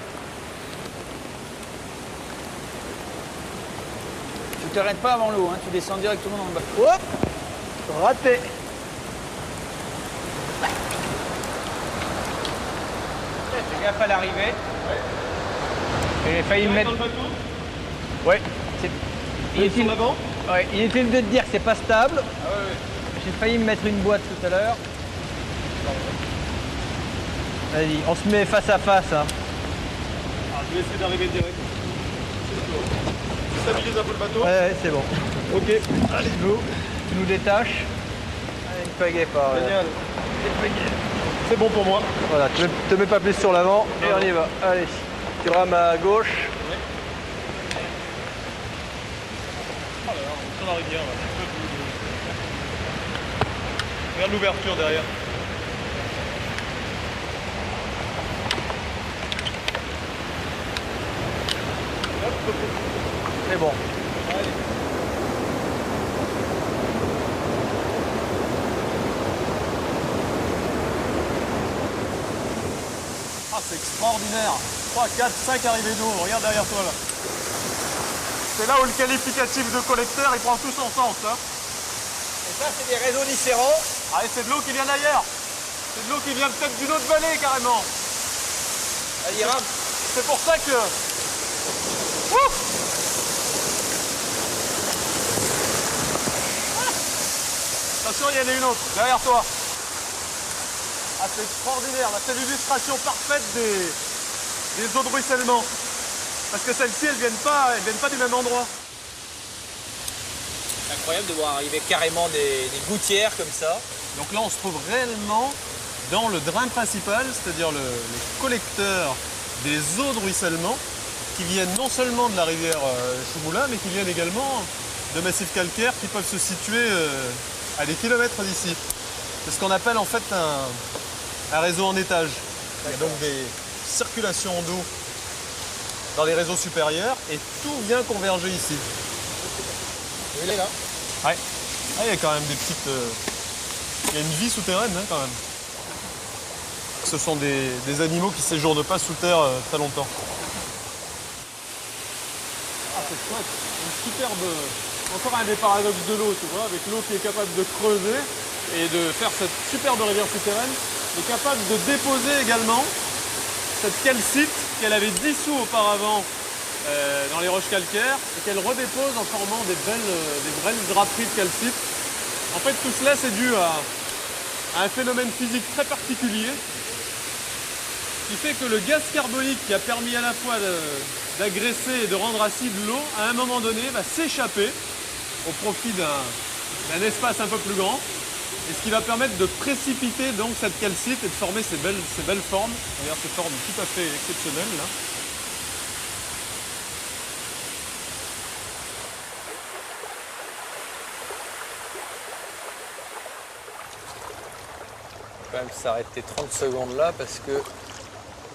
Tu t'arrêtes pas avant l'eau, hein, tu descends directement dans le bateau. Hop! Raté! Fais gaffe à l'arrivée. J'ai failli me mettre. Ouais. Il est sur l'avant? Ouais, il est de te dire que c'est pas stable. Ah ouais, ouais. J'ai failli me mettre une boîte tout à l'heure. Vas-y, on se met face à face. Hein. Ah, je vais essayer d'arriver direct. Tu stabilises un peu le bateau? Ouais, c'est bon. Ok, allez, go. Tu nous détaches. Allez, une pagaie par. Génial. C'est bon pour moi. Voilà, tu te mets pas plus sur l'avant et on y va. Allez, tu rames à gauche. Oui. Oh là là, on est sur la rivière. Là. Regarde l'ouverture derrière. C'est bon. Allez. Ah, c'est extraordinaire. 3, 4, 5 arrivées d'eau. Regarde derrière toi là. C'est là où le qualificatif de collecteur il prend tout son sens. Hein. Et ça, c'est des réseaux différents. Ah, et c'est de l'eau qui vient d'ailleurs. C'est de l'eau qui vient peut-être d'une autre vallée carrément. Allez, rame. C'est pour ça que... Ouf. Attention, il y en a une autre, derrière toi. Ah, c'est extraordinaire. Là, c'est l'illustration parfaite des eaux de ruissellement. Parce que celles-ci, elles viennent pas du même endroit. C'est incroyable de voir arriver carrément des gouttières comme ça. Donc là, on se trouve réellement dans le drain principal, c'est-à-dire les collecteurs des eaux de ruissellement qui viennent non seulement de la rivière Choumoula, mais qui viennent également de massifs calcaires qui peuvent se situer à des kilomètres d'ici. C'est ce qu'on appelle en fait un réseau en étage. Il y a donc des circulations d'eau dans les réseaux supérieurs et tout vient converger ici. Il est là. Ouais. Ah, il y a quand même des petites... Il y a une vie souterraine hein, quand même. Ce sont des animaux qui ne séjournent pas sous terre très longtemps. Ah, c'est chouette. Une superbe... Encore un des paradoxes de l'eau, tu vois, avec l'eau qui est capable de creuser et de faire cette superbe rivière souterraine, est capable de déposer également cette calcite qu'elle avait dissous auparavant dans les roches calcaires et qu'elle redépose en formant des belles draperies de calcite. En fait, tout cela, c'est dû à un phénomène physique très particulier qui fait que le gaz carbonique qui a permis à la fois d'agresser et de rendre acide l'eau, à un moment donné, va s'échapper au profit d'un espace un peu plus grand, et ce qui va permettre de précipiter donc cette calcite et de former ces belles formes. Regarde ces formes tout à fait exceptionnelles là. On va quand même s'arrêter 30 secondes là parce que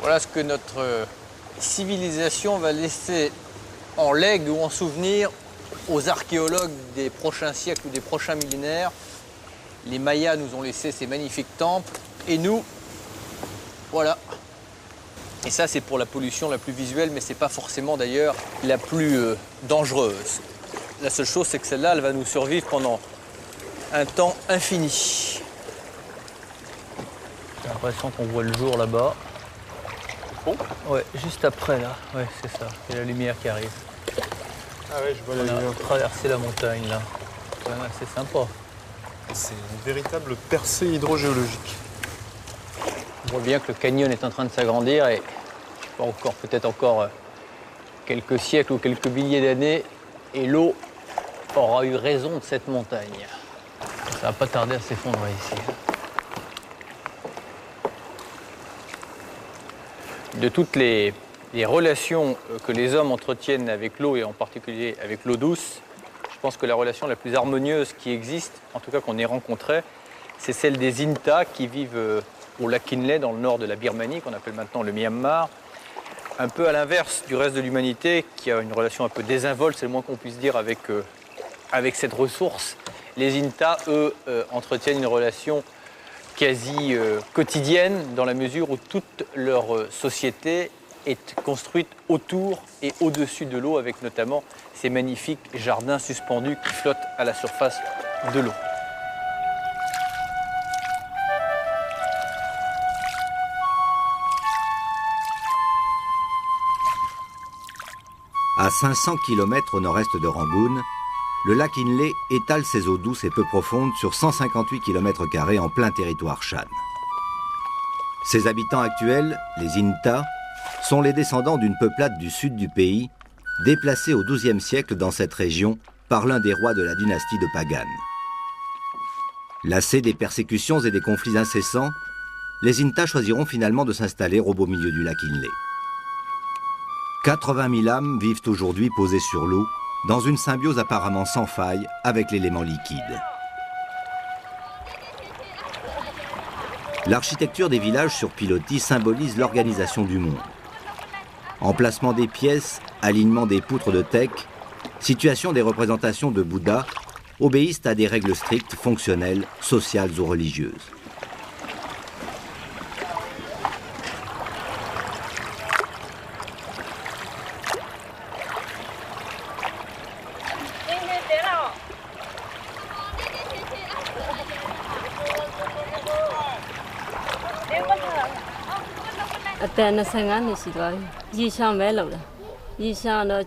voilà ce que notre civilisation va laisser en legs ou en souvenir aux archéologues des prochains siècles ou des prochains millénaires. Les Mayas nous ont laissé ces magnifiques temples et nous, voilà. Et ça, c'est pour la pollution la plus visuelle, mais c'est pas forcément d'ailleurs la plus dangereuse. La seule chose, c'est que celle-là, elle va nous survivre pendant un temps infini. J'ai l'impression qu'on voit le jour là-bas. Bon. Ouais, juste après là. Ouais, c'est ça. Il y a la lumière qui arrive. Ah ouais, je vois la On a lumière. traversé la montagne là. C'est quand même assez sympa. C'est une véritable percée hydrogéologique. On voit bien que le canyon est en train de s'agrandir et peut-être encore quelques siècles ou quelques milliers d'années et l'eau aura eu raison de cette montagne. Ça va pas tarder à s'effondrer ici. De toutes les relations que les hommes entretiennent avec l'eau et en particulier avec l'eau douce, je pense que la relation la plus harmonieuse qui existe, en tout cas qu'on ait rencontrée, c'est celle des Inta qui vivent au lac Kinley dans le nord de la Birmanie, qu'on appelle maintenant le Myanmar. Un peu à l'inverse du reste de l'humanité qui a une relation un peu désinvolte, c'est le moins qu'on puisse dire avec cette ressource. Les Inta, eux, entretiennent une relation quasi quotidienne dans la mesure où toute leur société est construite autour et au-dessus de l'eau avec notamment ces magnifiques jardins suspendus qui flottent à la surface de l'eau. À 500 km au nord-est de Rangoon, le lac Inle étale ses eaux douces et peu profondes sur 158 km² en plein territoire Shan. Ses habitants actuels, les Inta, sont les descendants d'une peuplade du sud du pays, déplacée au XIIe siècle dans cette région par l'un des rois de la dynastie de Pagan. Lassés des persécutions et des conflits incessants, les Inta choisiront finalement de s'installer au beau milieu du lac Inle. 80 000 âmes vivent aujourd'hui posées sur l'eau, dans une symbiose apparemment sans faille avec l'élément liquide. L'architecture des villages sur pilotis symbolise l'organisation du monde. Emplacement des pièces, alignement des poutres de teck, situation des représentations de Bouddha obéissent à des règles strictes, fonctionnelles, sociales ou religieuses.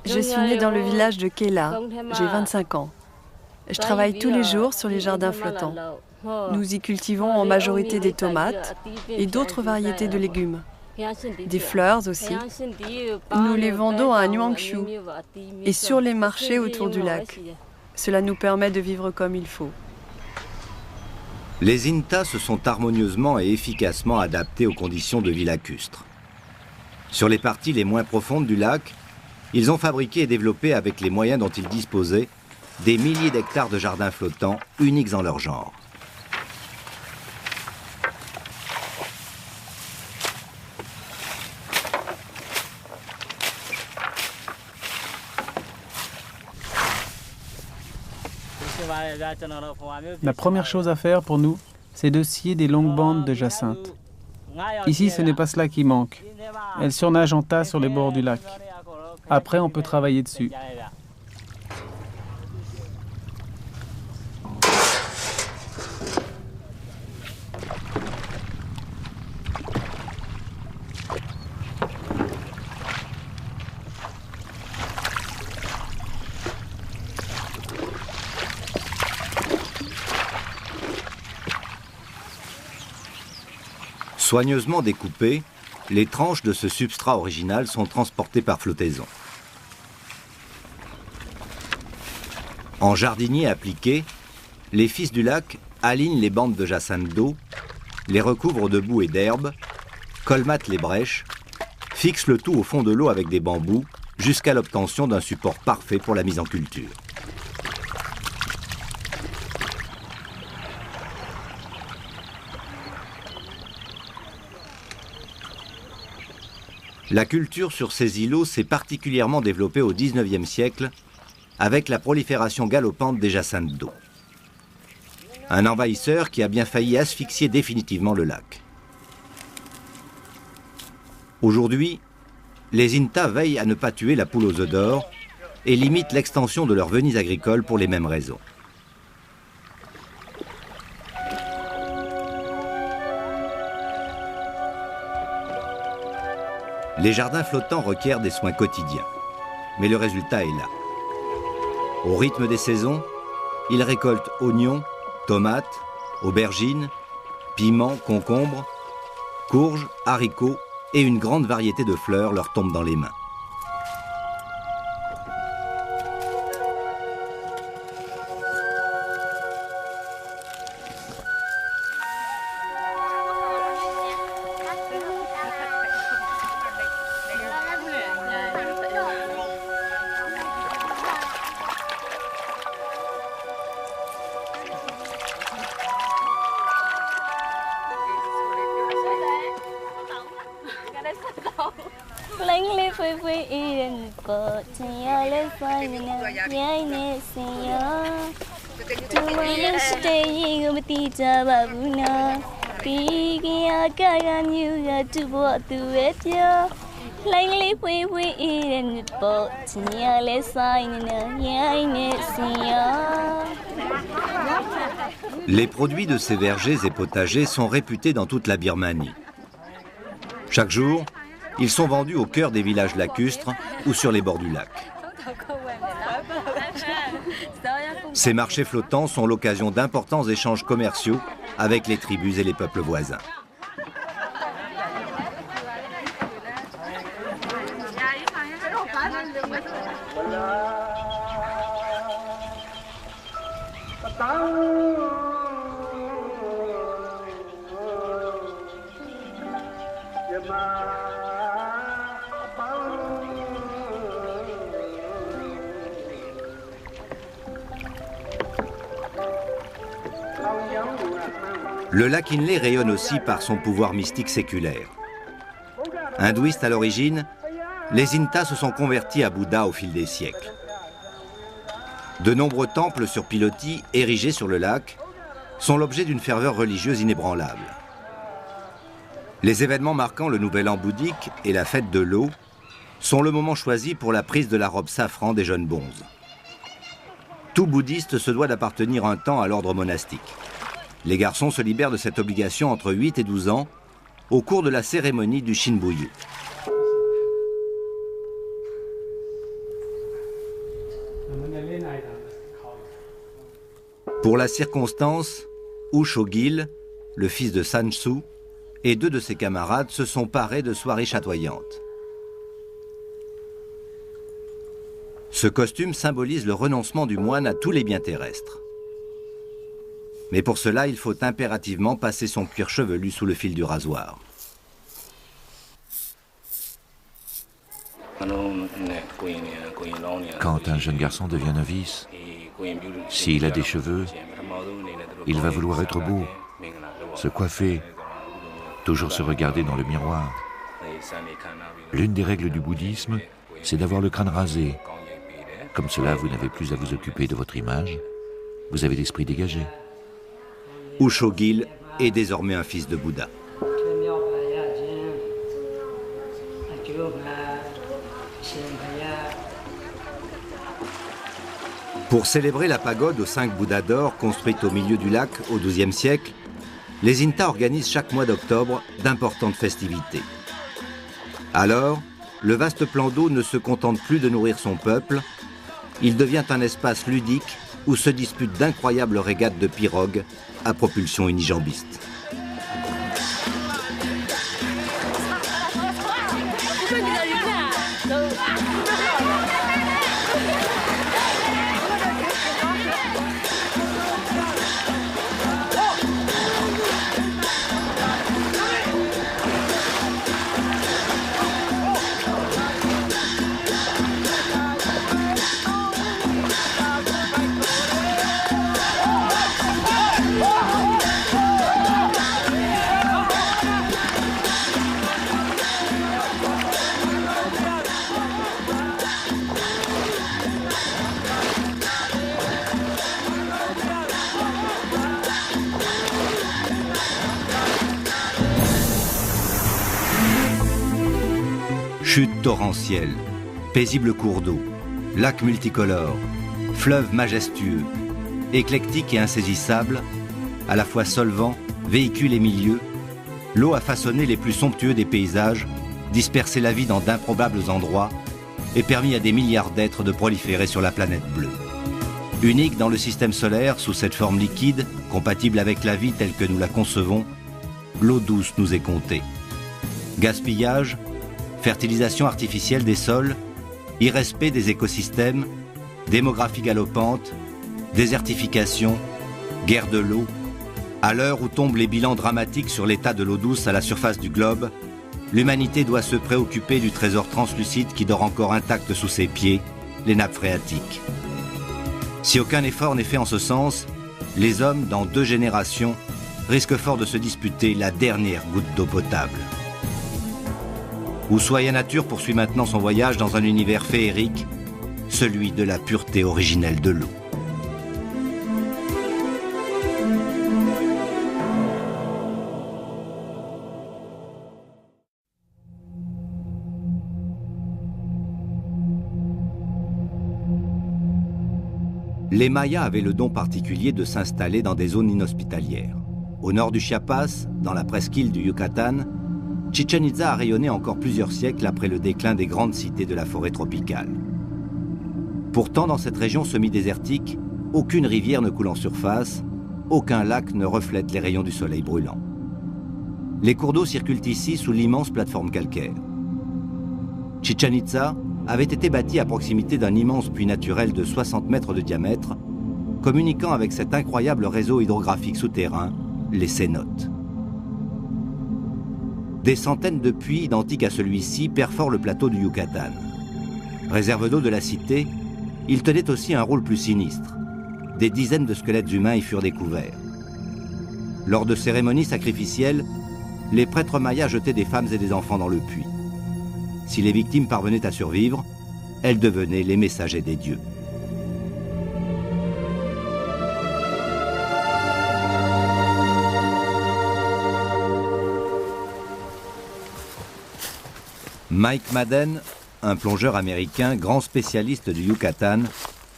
Je suis née dans le village de Kela. J'ai 25 ans. Je travaille tous les jours sur les jardins flottants. Nous y cultivons en majorité des tomates et d'autres variétés de légumes. Des fleurs aussi. Nous les vendons à Nuangshu et sur les marchés autour du lac. Cela nous permet de vivre comme il faut. Les Inta se sont harmonieusement et efficacement adaptés aux conditions de vie lacustre. Sur les parties les moins profondes du lac, ils ont fabriqué et développé avec les moyens dont ils disposaient des milliers d'hectares de jardins flottants uniques en leur genre. La première chose à faire pour nous, c'est de scier des longues bandes de jacinthe. Ici, ce n'est pas cela qui manque. Elles surnagent en tas sur les bords du lac. Après, on peut travailler dessus. Soigneusement découpées, les tranches de ce substrat original sont transportées par flottaison. En jardinier appliqué, les fils du lac alignent les bandes de jacinthe d'eau, les recouvrent de boue et d'herbe, colmatent les brèches, fixent le tout au fond de l'eau avec des bambous jusqu'à l'obtention d'un support parfait pour la mise en culture. La culture sur ces îlots s'est particulièrement développée au XIXe siècle avec la prolifération galopante des jacinthes d'eau. Un envahisseur qui a bien failli asphyxier définitivement le lac. Aujourd'hui, les Inta veillent à ne pas tuer la poule aux œufs d'or et limitent l'extension de leurs venises agricoles pour les mêmes raisons. Les jardins flottants requièrent des soins quotidiens, mais le résultat est là. Au rythme des saisons, ils récoltent oignons, tomates, aubergines, piments, concombres, courges, haricots et une grande variété de fleurs leur tombent dans les mains. Les produits de ces vergers et potagers sont réputés dans toute la Birmanie. Chaque jour, ils sont vendus au cœur des villages lacustres ou sur les bords du lac. Ces marchés flottants sont l'occasion d'importants échanges commerciaux avec les tribus et les peuples voisins. Le lac Inle rayonne aussi par son pouvoir mystique séculaire. Hindouistes à l'origine, les Intas se sont convertis à Bouddha au fil des siècles. De nombreux temples sur pilotis, érigés sur le lac, sont l'objet d'une ferveur religieuse inébranlable. Les événements marquant le Nouvel An bouddhique et la fête de l'eau sont le moment choisi pour la prise de la robe safran des jeunes bonzes. Tout bouddhiste se doit d'appartenir un temps à l'ordre monastique. Les garçons se libèrent de cette obligation entre 8 et 12 ans au cours de la cérémonie du Shinbuyu. Pour la circonstance, U Shogil, le fils de Sansu, et 2 de ses camarades se sont parés de soirées chatoyantes. Ce costume symbolise le renoncement du moine à tous les biens terrestres. Mais pour cela, il faut impérativement passer son cuir chevelu sous le fil du rasoir. Quand un jeune garçon devient novice, s'il a des cheveux, il va vouloir être beau, se coiffer, toujours se regarder dans le miroir. L'une des règles du bouddhisme, c'est d'avoir le crâne rasé. Comme cela, vous n'avez plus à vous occuper de votre image, vous avez l'esprit dégagé. U Shogil est désormais un fils de Bouddha. Pour célébrer la pagode aux 5 Bouddhas d'or construite au milieu du lac au XIIe siècle, les Intas organisent chaque mois d'octobre d'importantes festivités. Alors, le vaste plan d'eau ne se contente plus de nourrir son peuple, il devient un espace ludique où se disputent d'incroyables régates de pirogues à propulsion unijambiste. Chutes torrentielles, paisibles cours d'eau, lacs multicolores, fleuves majestueux, éclectiques et insaisissables, à la fois solvants, véhicules et milieux, l'eau a façonné les plus somptueux des paysages, dispersé la vie dans d'improbables endroits et permis à des milliards d'êtres de proliférer sur la planète bleue. Unique dans le système solaire, sous cette forme liquide, compatible avec la vie telle que nous la concevons, l'eau douce nous est comptée. Gaspillage, fertilisation artificielle des sols, irrespect des écosystèmes, démographie galopante, désertification, guerre de l'eau. À l'heure où tombent les bilans dramatiques sur l'état de l'eau douce à la surface du globe, l'humanité doit se préoccuper du trésor translucide qui dort encore intact sous ses pieds, les nappes phréatiques. Si aucun effort n'est fait en ce sens, les hommes, dans 2 générations, risquent fort de se disputer la dernière goutte d'eau potable. Ushuaïa Nature poursuit maintenant son voyage dans un univers féerique, celui de la pureté originelle de l'eau. Les Mayas avaient le don particulier de s'installer dans des zones inhospitalières. Au nord du Chiapas, dans la presqu'île du Yucatan, Chichén Itzá a rayonné encore plusieurs siècles après le déclin des grandes cités de la forêt tropicale. Pourtant, dans cette région semi-désertique, aucune rivière ne coule en surface, aucun lac ne reflète les rayons du soleil brûlant. Les cours d'eau circulent ici sous l'immense plateforme calcaire. Chichén Itzá avait été bâti à proximité d'un immense puits naturel de 60 mètres de diamètre, communiquant avec cet incroyable réseau hydrographique souterrain, les cénotes. Des centaines de puits identiques à celui-ci perforent le plateau du Yucatan. Réserve d'eau de la cité, il tenait aussi un rôle plus sinistre. Des dizaines de squelettes humains y furent découverts. Lors de cérémonies sacrificielles, les prêtres mayas jetaient des femmes et des enfants dans le puits. Si les victimes parvenaient à survivre, elles devenaient les messagers des dieux. Mike Madden, un plongeur américain, grand spécialiste du Yucatan,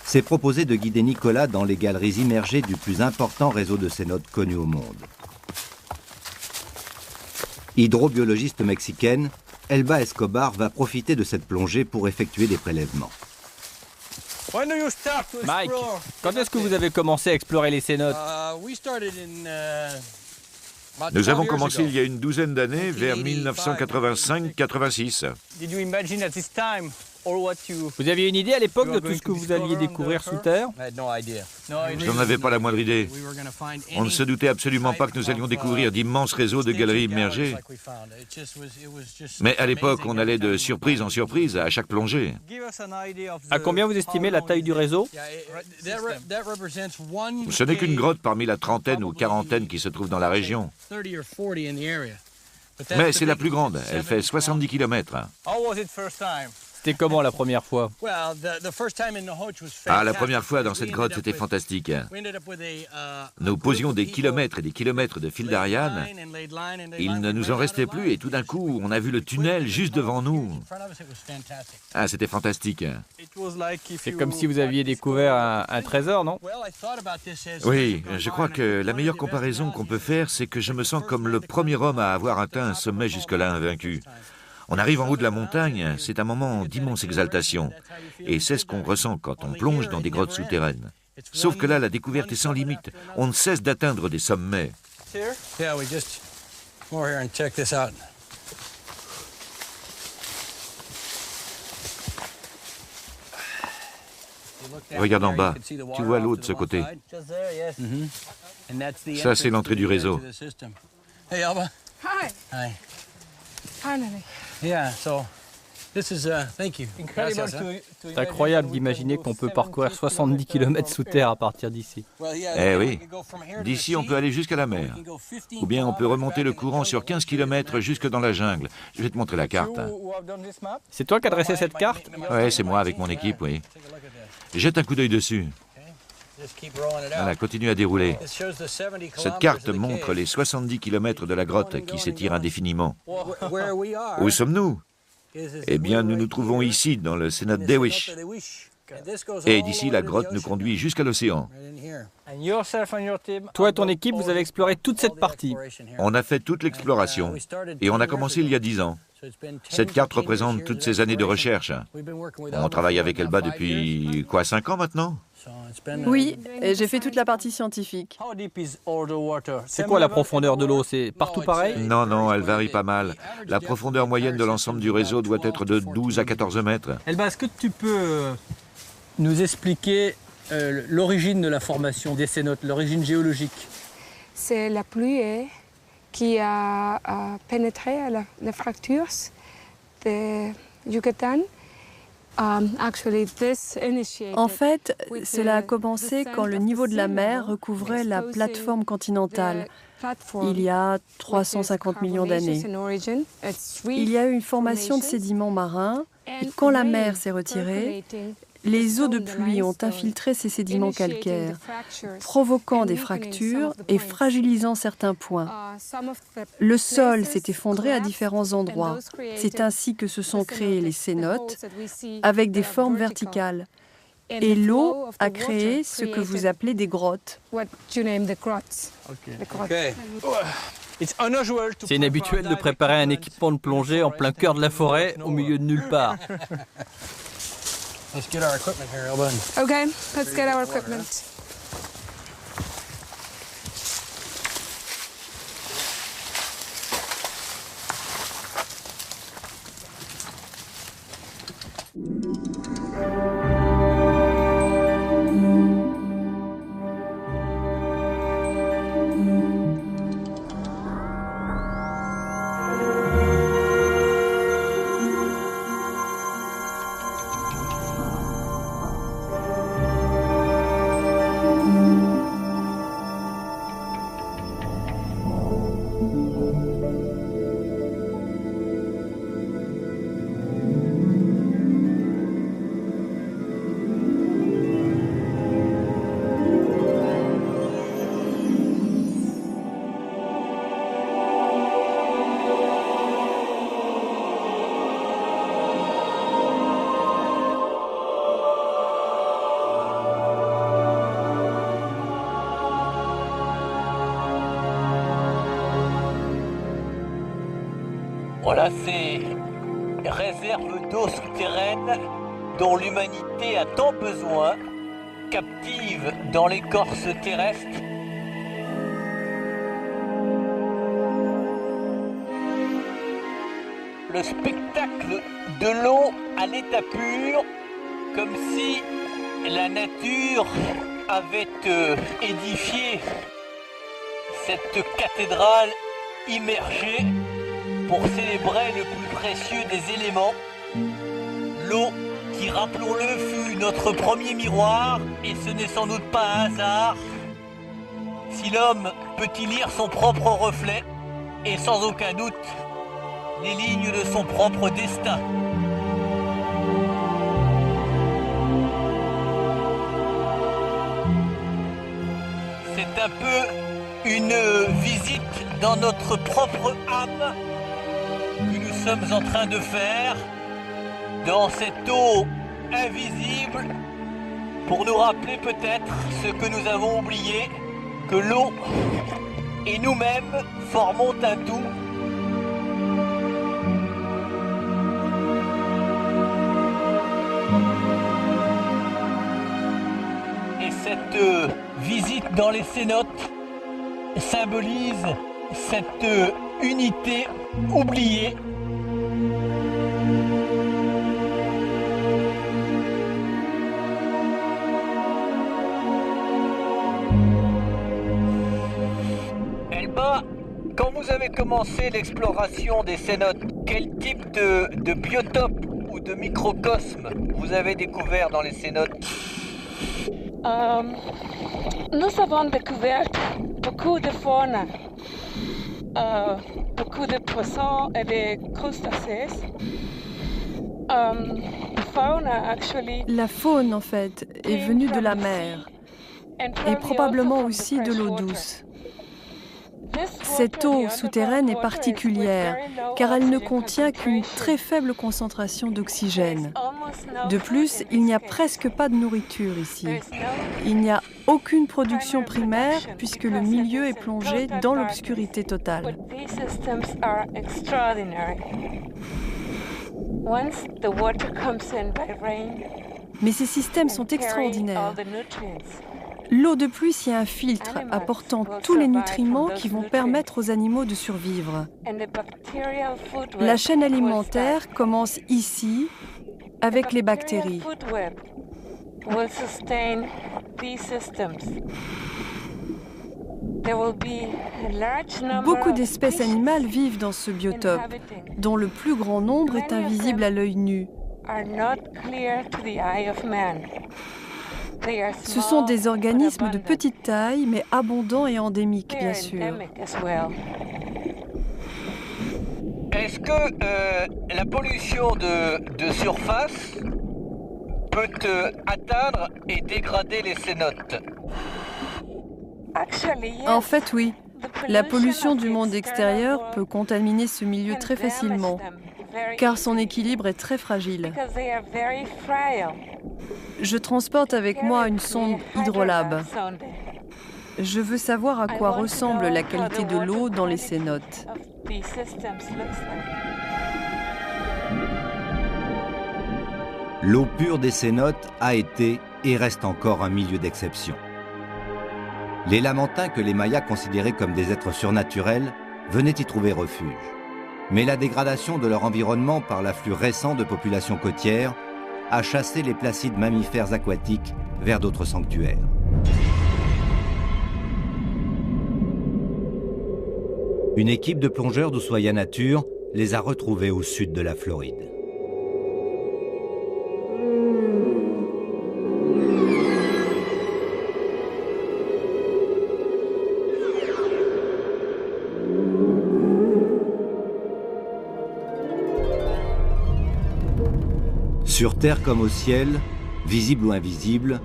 s'est proposé de guider Nicolas dans les galeries immergées du plus important réseau de cénotes connu au monde. Hydrobiologiste mexicaine, Elba Escobar va profiter de cette plongée pour effectuer des prélèvements. Mike, quand est-ce que vous avez commencé à explorer les cénotes? Nous avons commencé il y a une douzaine d'années, vers 1985-86. Vous aviez une idée à l'époque de tout ce que vous alliez découvrir sous terre? Je n'en avais pas la moindre idée. On ne se doutait absolument pas que nous allions découvrir d'immenses réseaux de galeries immergées. Mais à l'époque, on allait de surprise en surprise à chaque plongée. À combien vous estimez la taille du réseau? Ce n'est qu'une grotte parmi la trentaine ou quarantaine qui se trouve dans la région. Mais c'est la plus grande, elle fait 70 km. C'était comment la première fois? Ah, la première fois dans cette grotte, c'était fantastique. Nous posions des kilomètres et des kilomètres de fil d'Ariane. Il ne nous en restait plus et tout d'un coup, on a vu le tunnel juste devant nous. Ah, c'était fantastique. C'est comme si vous aviez découvert un trésor, non? Oui, je crois que la meilleure comparaison qu'on peut faire, c'est que je me sens comme le premier homme à avoir atteint un sommet jusque-là invaincu. On arrive en haut de la montagne, c'est un moment d'immense exaltation. Et c'est ce qu'on ressent quand on plonge dans des grottes souterraines. Sauf que là, la découverte est sans limite. On ne cesse d'atteindre des sommets. Regarde en bas, tu vois l'eau de ce côté. Ça, c'est l'entrée du réseau. C'est incroyable d'imaginer qu'on peut parcourir 70 km sous terre à partir d'ici. Eh oui, d'ici on peut aller jusqu'à la mer. Ou bien on peut remonter le courant sur 15 km jusque dans la jungle. Je vais te montrer la carte. C'est toi qui as dressé cette carte? Oui, c'est moi avec mon équipe, oui. Jette un coup d'œil dessus. Voilà, continue à dérouler. Cette carte montre les 70 km de la grotte qui s'étire indéfiniment. Où sommes-nous? Eh bien, nous nous trouvons ici, dans le cénote d'Ewish. Et d'ici, la grotte nous conduit jusqu'à l'océan. Toi et ton équipe, vous avez exploré toute cette partie. On a fait toute l'exploration. Et on a commencé il y a 10 ans. Cette carte représente toutes ces années de recherche. On travaille avec Elba depuis, 5 ans maintenant? Oui, et j'ai fait toute la partie scientifique. C'est quoi la profondeur de l'eau? C'est partout pareil? Non, elle varie pas mal. La profondeur moyenne de l'ensemble du réseau doit être de 12 à 14 mètres. Elba, est-ce que tu peux nous expliquer l'origine de la formation des cénotes, l'origine géologique? C'est la pluie qui a pénétré les fractures de Yucatan. En fait, cela a commencé quand le niveau de la mer recouvrait la plateforme continentale, il y a 350 millions d'années. Il y a eu une formation de sédiments marins, et quand la mer s'est retirée, les eaux de pluie ont infiltré ces sédiments calcaires, provoquant des fractures et fragilisant certains points. Le sol s'est effondré à différents endroits. C'est ainsi que se sont créées les cénotes, avec des formes verticales. Et l'eau a créé ce que vous appelez des grottes. C'est inhabituel de préparer un équipement de plongée en plein cœur de la forêt, au milieu de nulle part. Let's get our equipment here, Elba. Okay, let's get our equipment. Voilà ces réserves d'eau souterraine dont l'humanité a tant besoin, captive dans l'écorce terrestre. Le spectacle de l'eau à l'état pur, comme si la nature avait édifié cette cathédrale immergée pour célébrer le plus précieux des éléments, l'eau qui, rappelons-le, fut notre premier miroir, et ce n'est sans doute pas un hasard si l'homme peut y lire son propre reflet et sans aucun doute les lignes de son propre destin. C'est un peu une visite dans notre propre âme que nous sommes en train de faire dans cette eau invisible pour nous rappeler peut-être ce que nous avons oublié, que l'eau et nous-mêmes formons un tout. Et cette visite dans les cénotes symbolise cette unité oubliée. Elba, quand vous avez commencé l'exploration des cénotes, quel type de biotope ou de microcosme vous avez découvert dans les cénotes? Nous avons découvert beaucoup de faune, beaucoup de poissons et de crustacés. La faune, en fait, est venue de la mer et probablement aussi de l'eau douce. Cette eau souterraine est particulière car elle ne contient qu'une très faible concentration d'oxygène. De plus, il n'y a presque pas de nourriture ici. Il n'y a aucune production primaire puisque le milieu est plongé dans l'obscurité totale. Mais ces systèmes sont extraordinaires. L'eau de pluie s'y infiltre, apportant tous les nutriments qui vont permettre aux animaux de survivre. La chaîne alimentaire commence ici, avec les bactéries. Beaucoup d'espèces animales vivent dans ce biotope, dont le plus grand nombre est invisible à l'œil nu. Ce sont des organismes de petite taille, mais abondants et endémiques, bien sûr. Est-ce que la pollution de surface peut atteindre et dégrader les cénotes? En fait, oui. La pollution du monde extérieur peut contaminer ce milieu très facilement, car son équilibre est très fragile. Je transporte avec moi une sonde Hydrolab. Je veux savoir à quoi ressemble la qualité de l'eau dans les cénotes. L'eau pure des cénotes a été et reste encore un milieu d'exception. Les Lamantins, que les Mayas considéraient comme des êtres surnaturels, venaient y trouver refuge. Mais la dégradation de leur environnement par l'afflux récent de populations côtières a chassé les placides mammifères aquatiques vers d'autres sanctuaires. Une équipe de plongeurs d'Ushuaia Nature les a retrouvés au sud de la Floride. Sur Terre comme au ciel, visible ou invisible,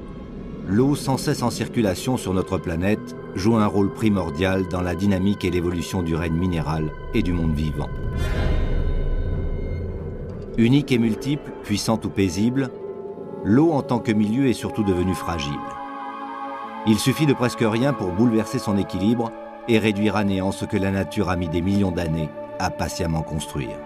l'eau sans cesse en circulation sur notre planète joue un rôle primordial dans la dynamique et l'évolution du règne minéral et du monde vivant. Unique et multiple, puissante ou paisible, l'eau en tant que milieu est surtout devenue fragile. Il suffit de presque rien pour bouleverser son équilibre et réduire à néant ce que la nature a mis des millions d'années à patiemment construire.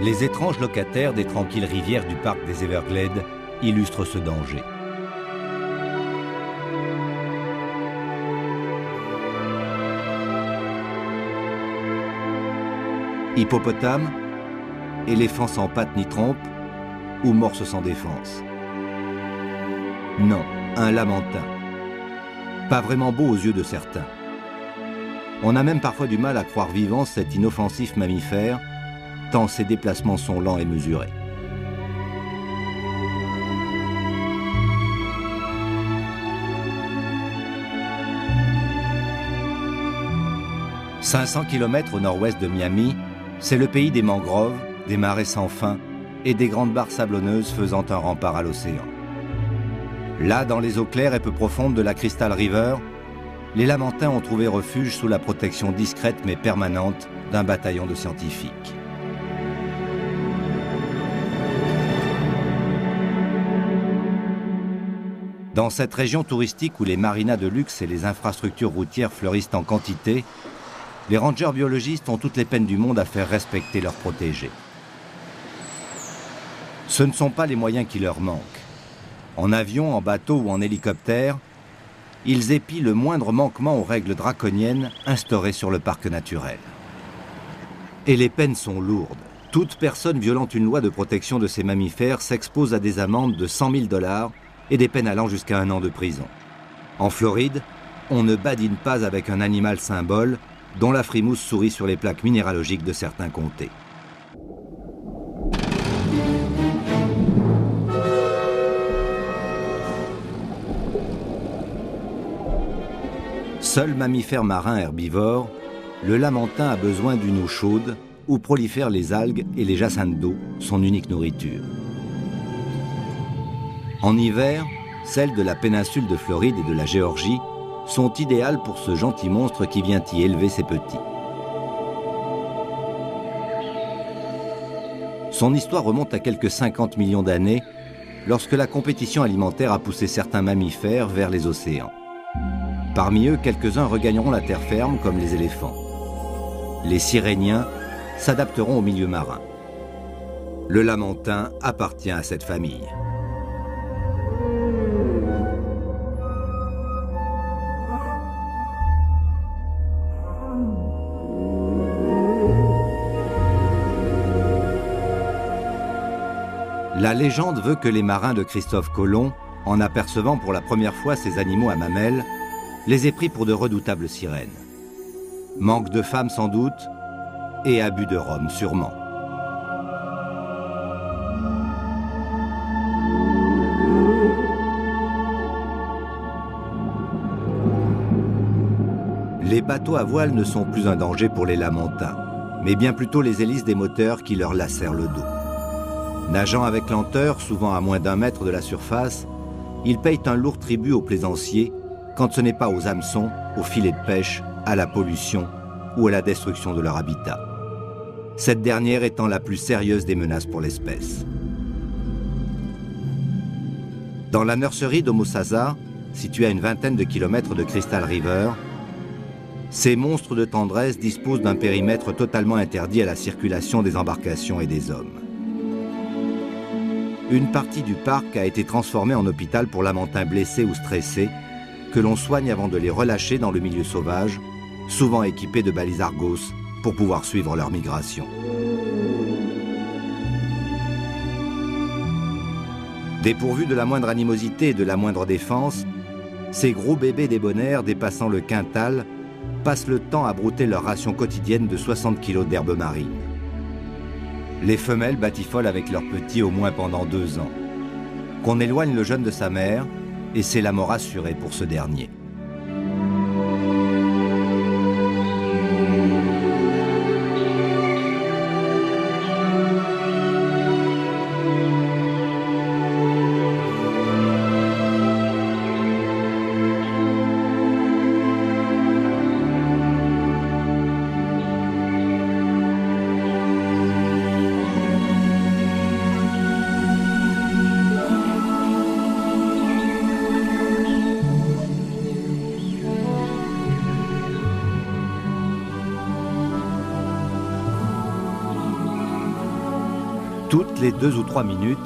Les étranges locataires des tranquilles rivières du parc des Everglades illustrent ce danger. Hippopotames, éléphants sans pattes ni trompe, ou morses sans défense. Non, un lamantin. Pas vraiment beau aux yeux de certains. On a même parfois du mal à croire vivant cet inoffensif mammifère, tant ses déplacements sont lents et mesurés. « 500 km au nord-ouest de Miami, c'est le pays des mangroves, des marais sans fin et des grandes barres sablonneuses faisant un rempart à l'océan. Là, dans les eaux claires et peu profondes de la Crystal River, les Lamantins ont trouvé refuge sous la protection discrète mais permanente d'un bataillon de scientifiques. Dans cette région touristique où les marinas de luxe et les infrastructures routières fleurissent en quantité, les rangers biologistes ont toutes les peines du monde à faire respecter leurs protégés. Ce ne sont pas les moyens qui leur manquent. En avion, en bateau ou en hélicoptère, ils épient le moindre manquement aux règles draconiennes instaurées sur le parc naturel. Et les peines sont lourdes. Toute personne violant une loi de protection de ces mammifères s'expose à des amendes de 100 000 $ et des peines allant jusqu'à 1 an de prison. En Floride, on ne badine pas avec un animal symbole dont la frimousse sourit sur les plaques minéralogiques de certains comtés. Seul mammifère marin herbivore, le lamantin a besoin d'une eau chaude où prolifèrent les algues et les jacinthes d'eau, son unique nourriture. En hiver, celles de la péninsule de Floride et de la Géorgie sont idéales pour ce gentil monstre qui vient y élever ses petits. Son histoire remonte à quelques 50 millions d'années, lorsque la compétition alimentaire a poussé certains mammifères vers les océans. Parmi eux, quelques-uns regagneront la terre ferme comme les éléphants. Les Siréniens s'adapteront au milieu marin. Le lamantin appartient à cette famille. La légende veut que les marins de Christophe Colomb, en apercevant pour la première fois ces animaux à mamelles, les aient pris pour de redoutables sirènes. Manque de femmes sans doute, et abus de rhum sûrement. Les bateaux à voile ne sont plus un danger pour les lamantins, mais bien plutôt les hélices des moteurs qui leur lacèrent le dos. Nageant avec lenteur, souvent à moins d'1 mètre de la surface, ils payent un lourd tribut aux plaisanciers quand ce n'est pas aux hameçons, aux filets de pêche, à la pollution ou à la destruction de leur habitat. Cette dernière étant la plus sérieuse des menaces pour l'espèce. Dans la nurserie d'Homosasa, située à une vingtaine de kilomètres de Crystal River, ces monstres de tendresse disposent d'un périmètre totalement interdit à la circulation des embarcations et des hommes. Une partie du parc a été transformée en hôpital pour lamantins blessés ou stressés, que l'on soigne avant de les relâcher dans le milieu sauvage, souvent équipés de balises Argos pour pouvoir suivre leur migration. Dépourvus de la moindre animosité et de la moindre défense, ces gros bébés débonnaires dépassant le quintal passent le temps à brouter leur ration quotidienne de 60 kg d'herbe marine. Les femelles batifolent avec leurs petits au moins pendant 2 ans. Qu'on éloigne le jeune de sa mère, et c'est la mort assurée pour ce dernier. Toutes les 2 ou 3 minutes,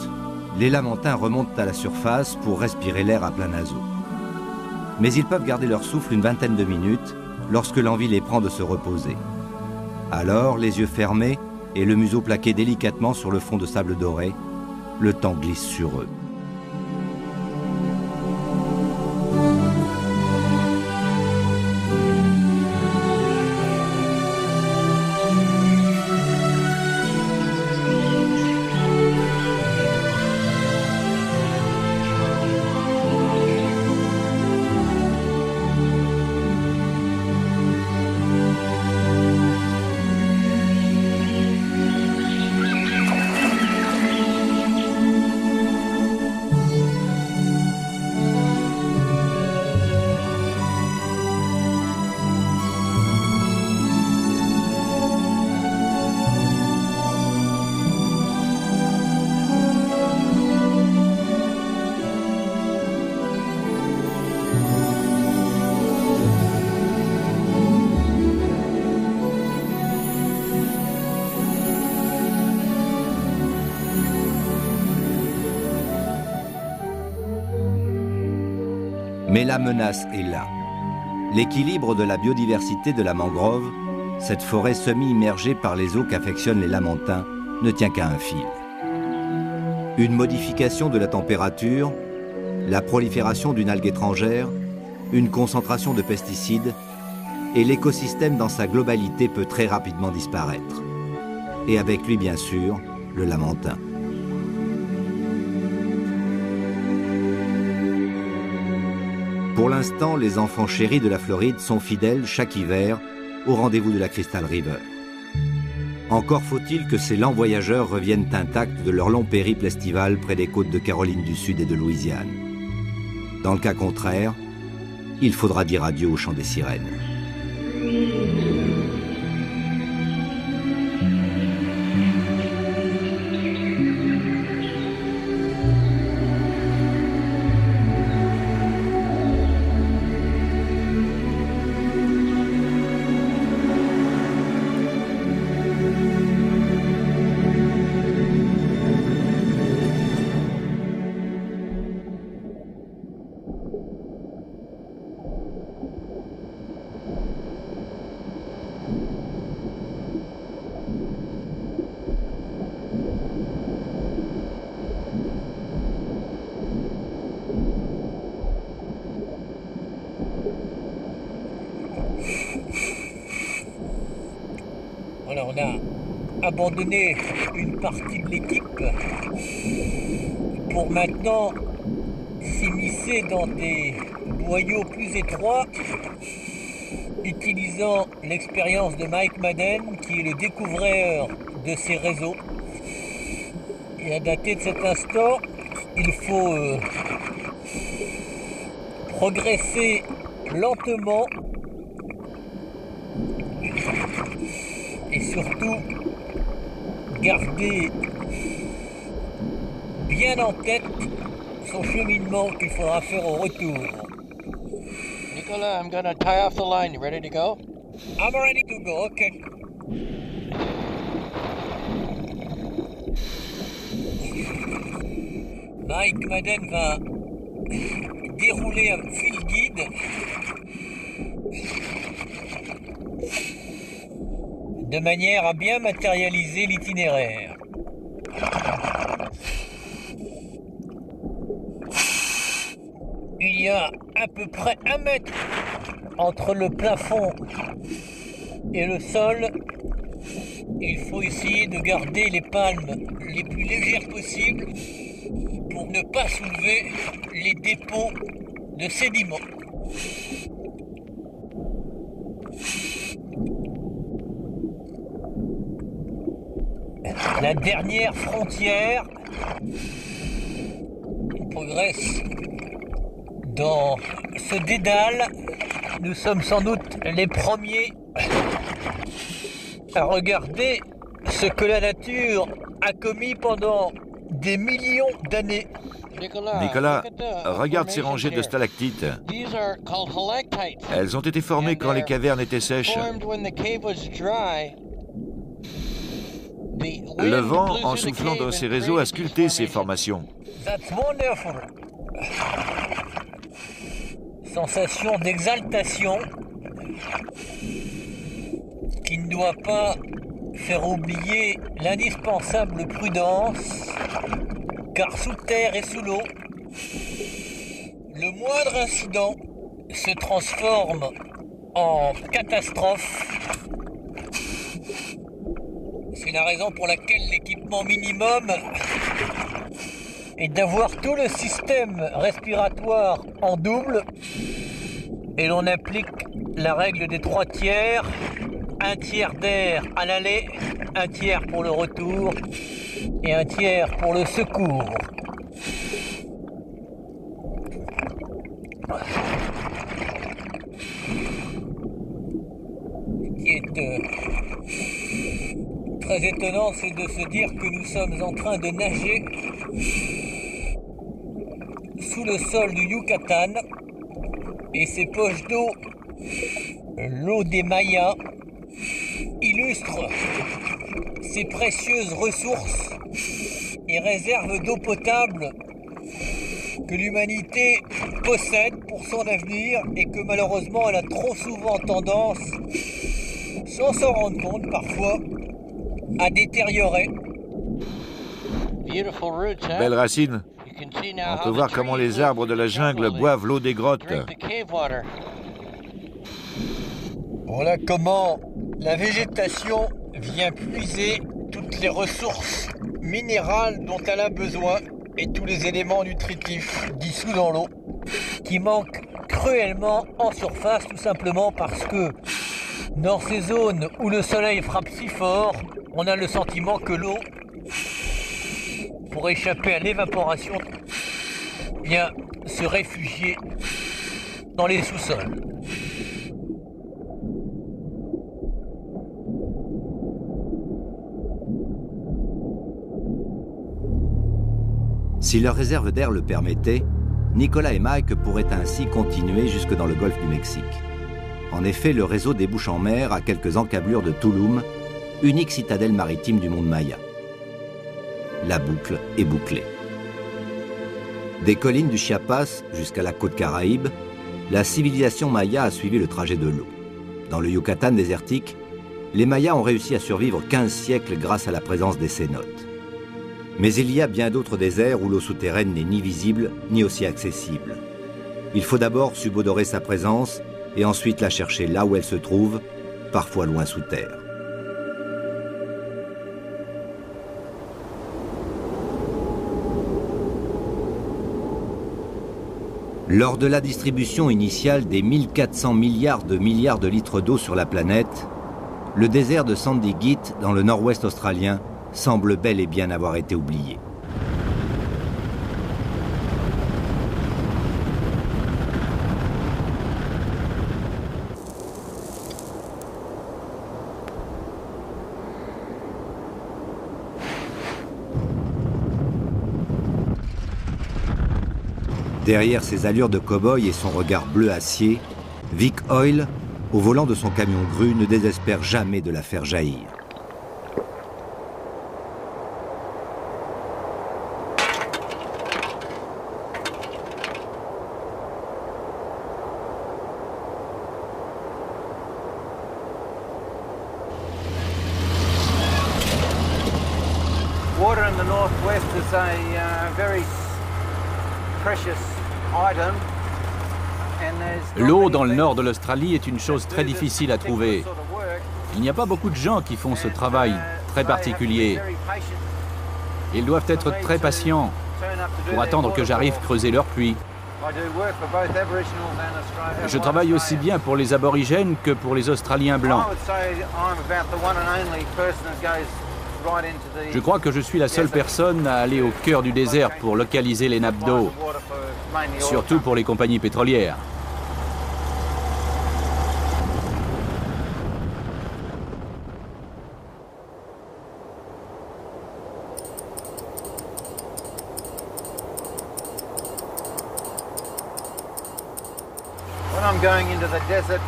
les lamantins remontent à la surface pour respirer l'air à plein naseau. Mais ils peuvent garder leur souffle une vingtaine de minutes lorsque l'envie les prend de se reposer. Alors, les yeux fermés et le museau plaqué délicatement sur le fond de sable doré, le temps glisse sur eux. Mais la menace est là. L'équilibre de la biodiversité de la mangrove, cette forêt semi-immergée par les eaux qu'affectionnent les lamantins, ne tient qu'à un fil. Une modification de la température, la prolifération d'une algue étrangère, une concentration de pesticides, et l'écosystème dans sa globalité peut très rapidement disparaître. Et avec lui, bien sûr, le lamantin. Pour l'instant, les enfants chéris de la Floride sont fidèles chaque hiver au rendez-vous de la Crystal River. Encore faut-il que ces lents voyageurs reviennent intacts de leur long périple estival près des côtes de Caroline du Sud et de Louisiane. Dans le cas contraire, il faudra dire adieu au chant des sirènes. On a abandonné une partie de l'équipe pour maintenant s'immiscer dans des boyaux plus étroits, utilisant l'expérience de Mike Madden, qui est le découvreur de ces réseaux. Et à dater de cet instant, il faut progresser lentement et surtout garder bien en tête son cheminement qu'il faudra faire au retour. Nicolas, I'm gonna tie off the line. You ready to go? I'm ready to go, okay. Mike Madden va dérouler un fil guide de manière à bien matérialiser l'itinéraire. Il y a à peu près 1 mètre entre le plafond et le sol. Il faut essayer de garder les palmes les plus légères possibles pour ne pas soulever les dépôts de sédiments. La dernière frontière, on progresse dans ce dédale. Nous sommes sans doute les premiers à regarder ce que la nature a commis pendant des millions d'années. Nicolas, regarde ces rangées de stalactites. Elles ont été formées quand les cavernes étaient sèches. Le vent, en soufflant dans ces réseaux, a sculpté ces formations. Sensation d'exaltation qui ne doit pas faire oublier l'indispensable prudence, car sous terre et sous l'eau, le moindre incident se transforme en catastrophe. C'est la raison pour laquelle l'équipement minimum est d'avoir tout le système respiratoire en double, et l'on applique la règle des 3 tiers, 1 tiers d'air à l'aller, 1 tiers pour le retour et 1 tiers pour le secours. Ce qui est très étonnant, c'est de se dire que nous sommes en train de nager sous le sol du Yucatan, et ces poches d'eau, l'eau des Mayas, illustrent ces précieuses ressources et réserves d'eau potable que l'humanité possède pour son avenir et que malheureusement elle a trop souvent tendance, sans s'en rendre compte parfois, à détériorer. Belles racines. On peut voir comment les arbres de la jungle boivent l'eau des grottes. Voilà comment la végétation vient puiser toutes les ressources minérales dont elle a besoin et tous les éléments nutritifs dissous dans l'eau qui manquent cruellement en surface, tout simplement parce que dans ces zones où le soleil frappe si fort, on a le sentiment que l'eau, pour échapper à l'évaporation, vient se réfugier dans les sous-sols. Si leur réserve d'air le permettait, Nicolas et Mike pourraient ainsi continuer jusque dans le golfe du Mexique. En effet, le réseau débouche en mer à quelques encablures de Tulum, unique citadelle maritime du monde maya. La boucle est bouclée. Des collines du Chiapas jusqu'à la côte Caraïbe, la civilisation maya a suivi le trajet de l'eau. Dans le Yucatan désertique, les Mayas ont réussi à survivre 15 siècles grâce à la présence des cénotes. Mais il y a bien d'autres déserts où l'eau souterraine n'est ni visible ni aussi accessible. Il faut d'abord subodorer sa présence et ensuite la chercher là où elle se trouve, parfois loin sous terre. Lors de la distribution initiale des 1400 milliards de litres d'eau sur la planète, le désert de Sandy Git, dans le nord-ouest australien, semble bel et bien avoir été oublié. Derrière ses allures de cow-boy et son regard bleu acier, Vic Oil, au volant de son camion grue, ne désespère jamais de la faire jaillir. Water in the northwest is a very precious item. L'eau dans le nord de l'Australie est une chose très difficile à trouver. Il n'y a pas beaucoup de gens qui font ce travail très particulier. Ils doivent être très patients pour attendre que j'arrive creuser leur puits. Je travaille aussi bien pour les aborigènes que pour les Australiens blancs. Je crois que je suis la seule personne à aller au cœur du désert pour localiser les nappes d'eau, surtout pour les compagnies pétrolières. I'm going into the desert,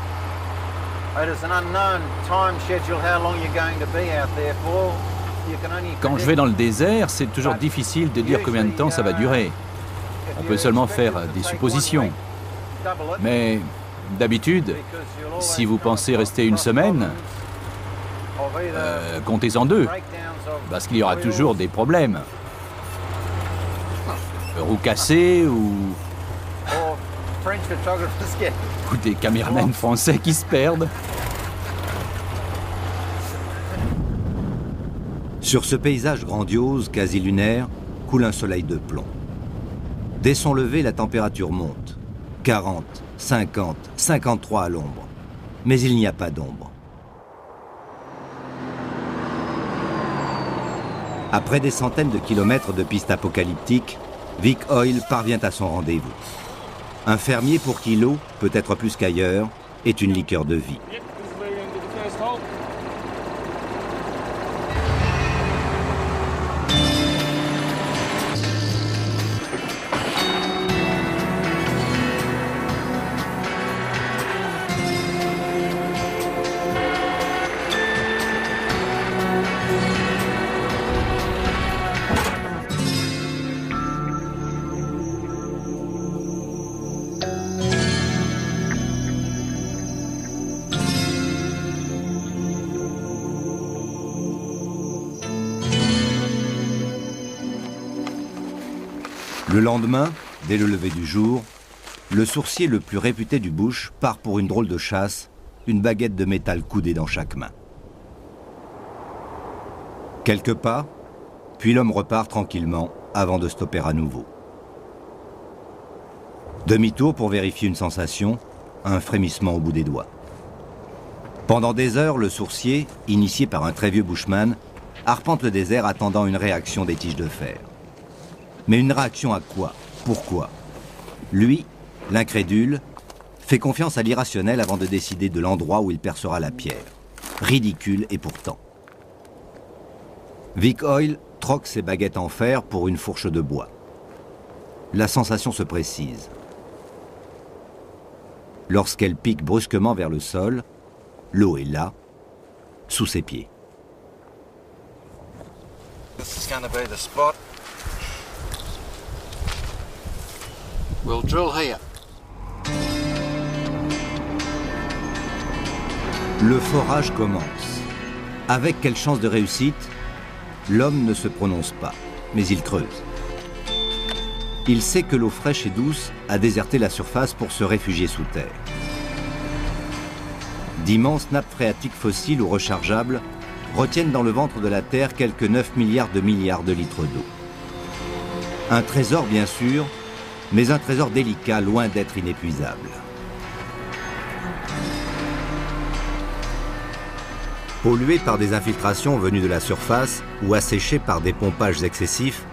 it is an unknown time schedule how long you're going to be out there for. Quand je vais dans le désert, c'est toujours difficile de dire combien de temps ça va durer. On peut seulement faire des suppositions. Mais d'habitude, si vous pensez rester une semaine, comptez-en 2, parce qu'il y aura toujours des problèmes. Roues cassées ou des caméramans français qui se perdent. Sur ce paysage grandiose, quasi lunaire, coule un soleil de plomb. Dès son lever, la température monte. 40, 50, 53 à l'ombre. Mais il n'y a pas d'ombre. Après des centaines de kilomètres de pistes apocalyptiques, Vic Oil parvient à son rendez-vous. Un fermier pour qui l'eau, peut-être plus qu'ailleurs, est une liqueur de vie. Le lendemain, dès le lever du jour, le sourcier le plus réputé du bush part pour une drôle de chasse, une baguette de métal coudée dans chaque main. Quelques pas, puis l'homme repart tranquillement avant de stopper à nouveau. Demi-tour pour vérifier une sensation, un frémissement au bout des doigts. Pendant des heures, le sourcier, initié par un très vieux bushman, arpente le désert attendant une réaction des tiges de fer. Mais une réaction à quoi? Pourquoi? Lui, l'incrédule, fait confiance à l'irrationnel avant de décider de l'endroit où il percera la pierre. Ridicule et pourtant. Vic Oil troque ses baguettes en fer pour une fourche de bois. La sensation se précise. Lorsqu'elle pique brusquement vers le sol, l'eau est là, sous ses pieds. This is going to be the spot. We'll drill here. Le forage commence. Avec quelle chance de réussite? L'homme ne se prononce pas, mais il creuse. Il sait que l'eau fraîche et douce a déserté la surface pour se réfugier sous terre. D'immenses nappes phréatiques fossiles ou rechargeables retiennent dans le ventre de la Terre quelques 9 milliards de litres d'eau. Un trésor, bien sûr, mais un trésor délicat loin d'être inépuisable. Pollué par des infiltrations venues de la surface ou asséché par des pompages excessifs,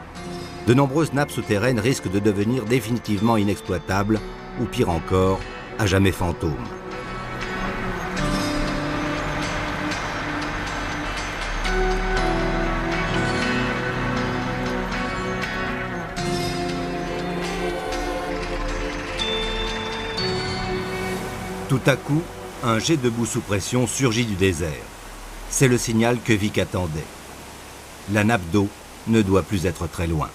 de nombreuses nappes souterraines risquent de devenir définitivement inexploitables ou pire encore, à jamais fantômes. Tout à coup, un jet de boue sous pression surgit du désert. C'est le signal que Vic attendait. La nappe d'eau ne doit plus être très loin.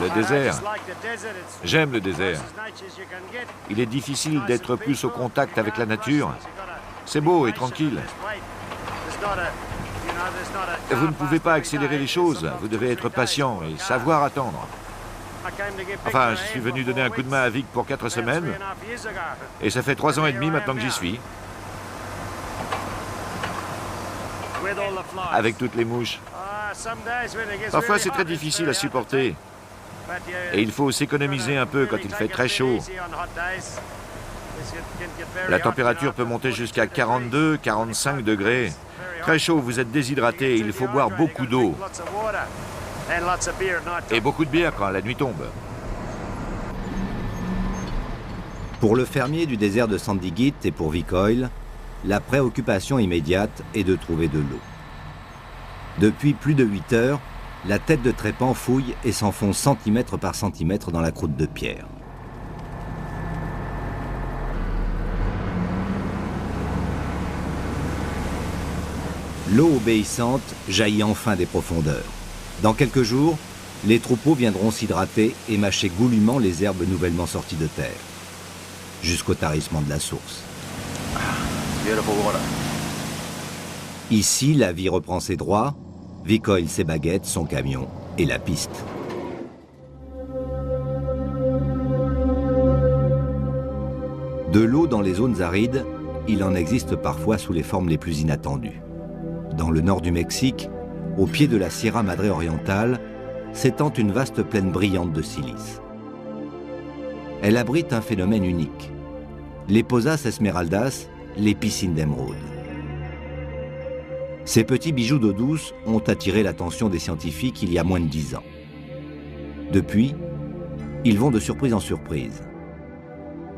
Le désert. J'aime le désert. Il est difficile d'être plus au contact avec la nature. C'est beau et tranquille. Vous ne pouvez pas accélérer les choses. Vous devez être patient et savoir attendre. Enfin, je suis venu donner un coup de main à Vic pour 4 semaines. Et ça fait 3 ans et demi maintenant que j'y suis. Avec toutes les mouches. Parfois, c'est très difficile à supporter. Et il faut s'économiser un peu quand il fait très chaud. La température peut monter jusqu'à 42, 45 degrés. Très chaud, vous êtes déshydraté, il faut boire beaucoup d'eau. Et beaucoup de bière quand la nuit tombe. Pour le fermier du désert de Sandy Git et pour Vic Oil, la préoccupation immédiate est de trouver de l'eau. Depuis plus de 8 heures, la tête de trépan fouille et s'enfonce centimètre par centimètre dans la croûte de pierre. L'eau obéissante jaillit enfin des profondeurs. Dans quelques jours, les troupeaux viendront s'hydrater et mâcher goulûment les herbes nouvellement sorties de terre, jusqu'au tarissement de la source. Ici, la vie reprend ses droits. Vic Oil ses baguettes, son camion et la piste. De l'eau dans les zones arides, il en existe parfois sous les formes les plus inattendues. Dans le nord du Mexique, au pied de la Sierra Madre orientale, s'étend une vaste plaine brillante de silice. Elle abrite un phénomène unique, les Pozas Esmeraldas, les piscines d'émeraude. Ces petits bijoux d'eau douce ont attiré l'attention des scientifiques il y a moins de 10 ans. Depuis, ils vont de surprise en surprise.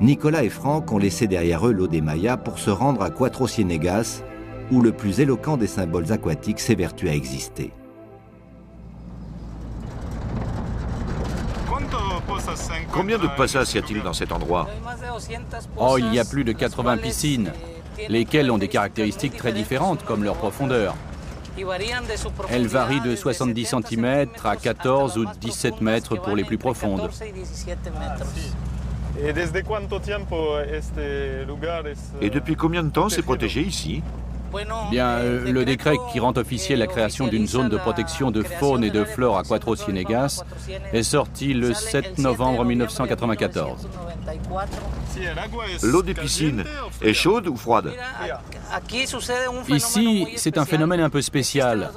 Nicolas et Franck ont laissé derrière eux l'eau des Mayas pour se rendre à Cuatro Ciénegas, où le plus éloquent des symboles aquatiques s'évertue à exister. Combien de Pozas y a-t-il dans cet endroit? Oh, il y a plus de 80 piscines, lesquelles ont des caractéristiques très différentes, comme leur profondeur. Elles varient de 70 cm à 14 ou 17 mètres pour les plus profondes. Et depuis combien de temps c'est protégé ici? Bien, le décret qui rend officielle la création d'une zone de protection de faune et de flore à Cuatro Ciénegas est sorti le 7 novembre 1994. L'eau des piscines est chaude ou froide? Ici, c'est un phénomène un peu spécial.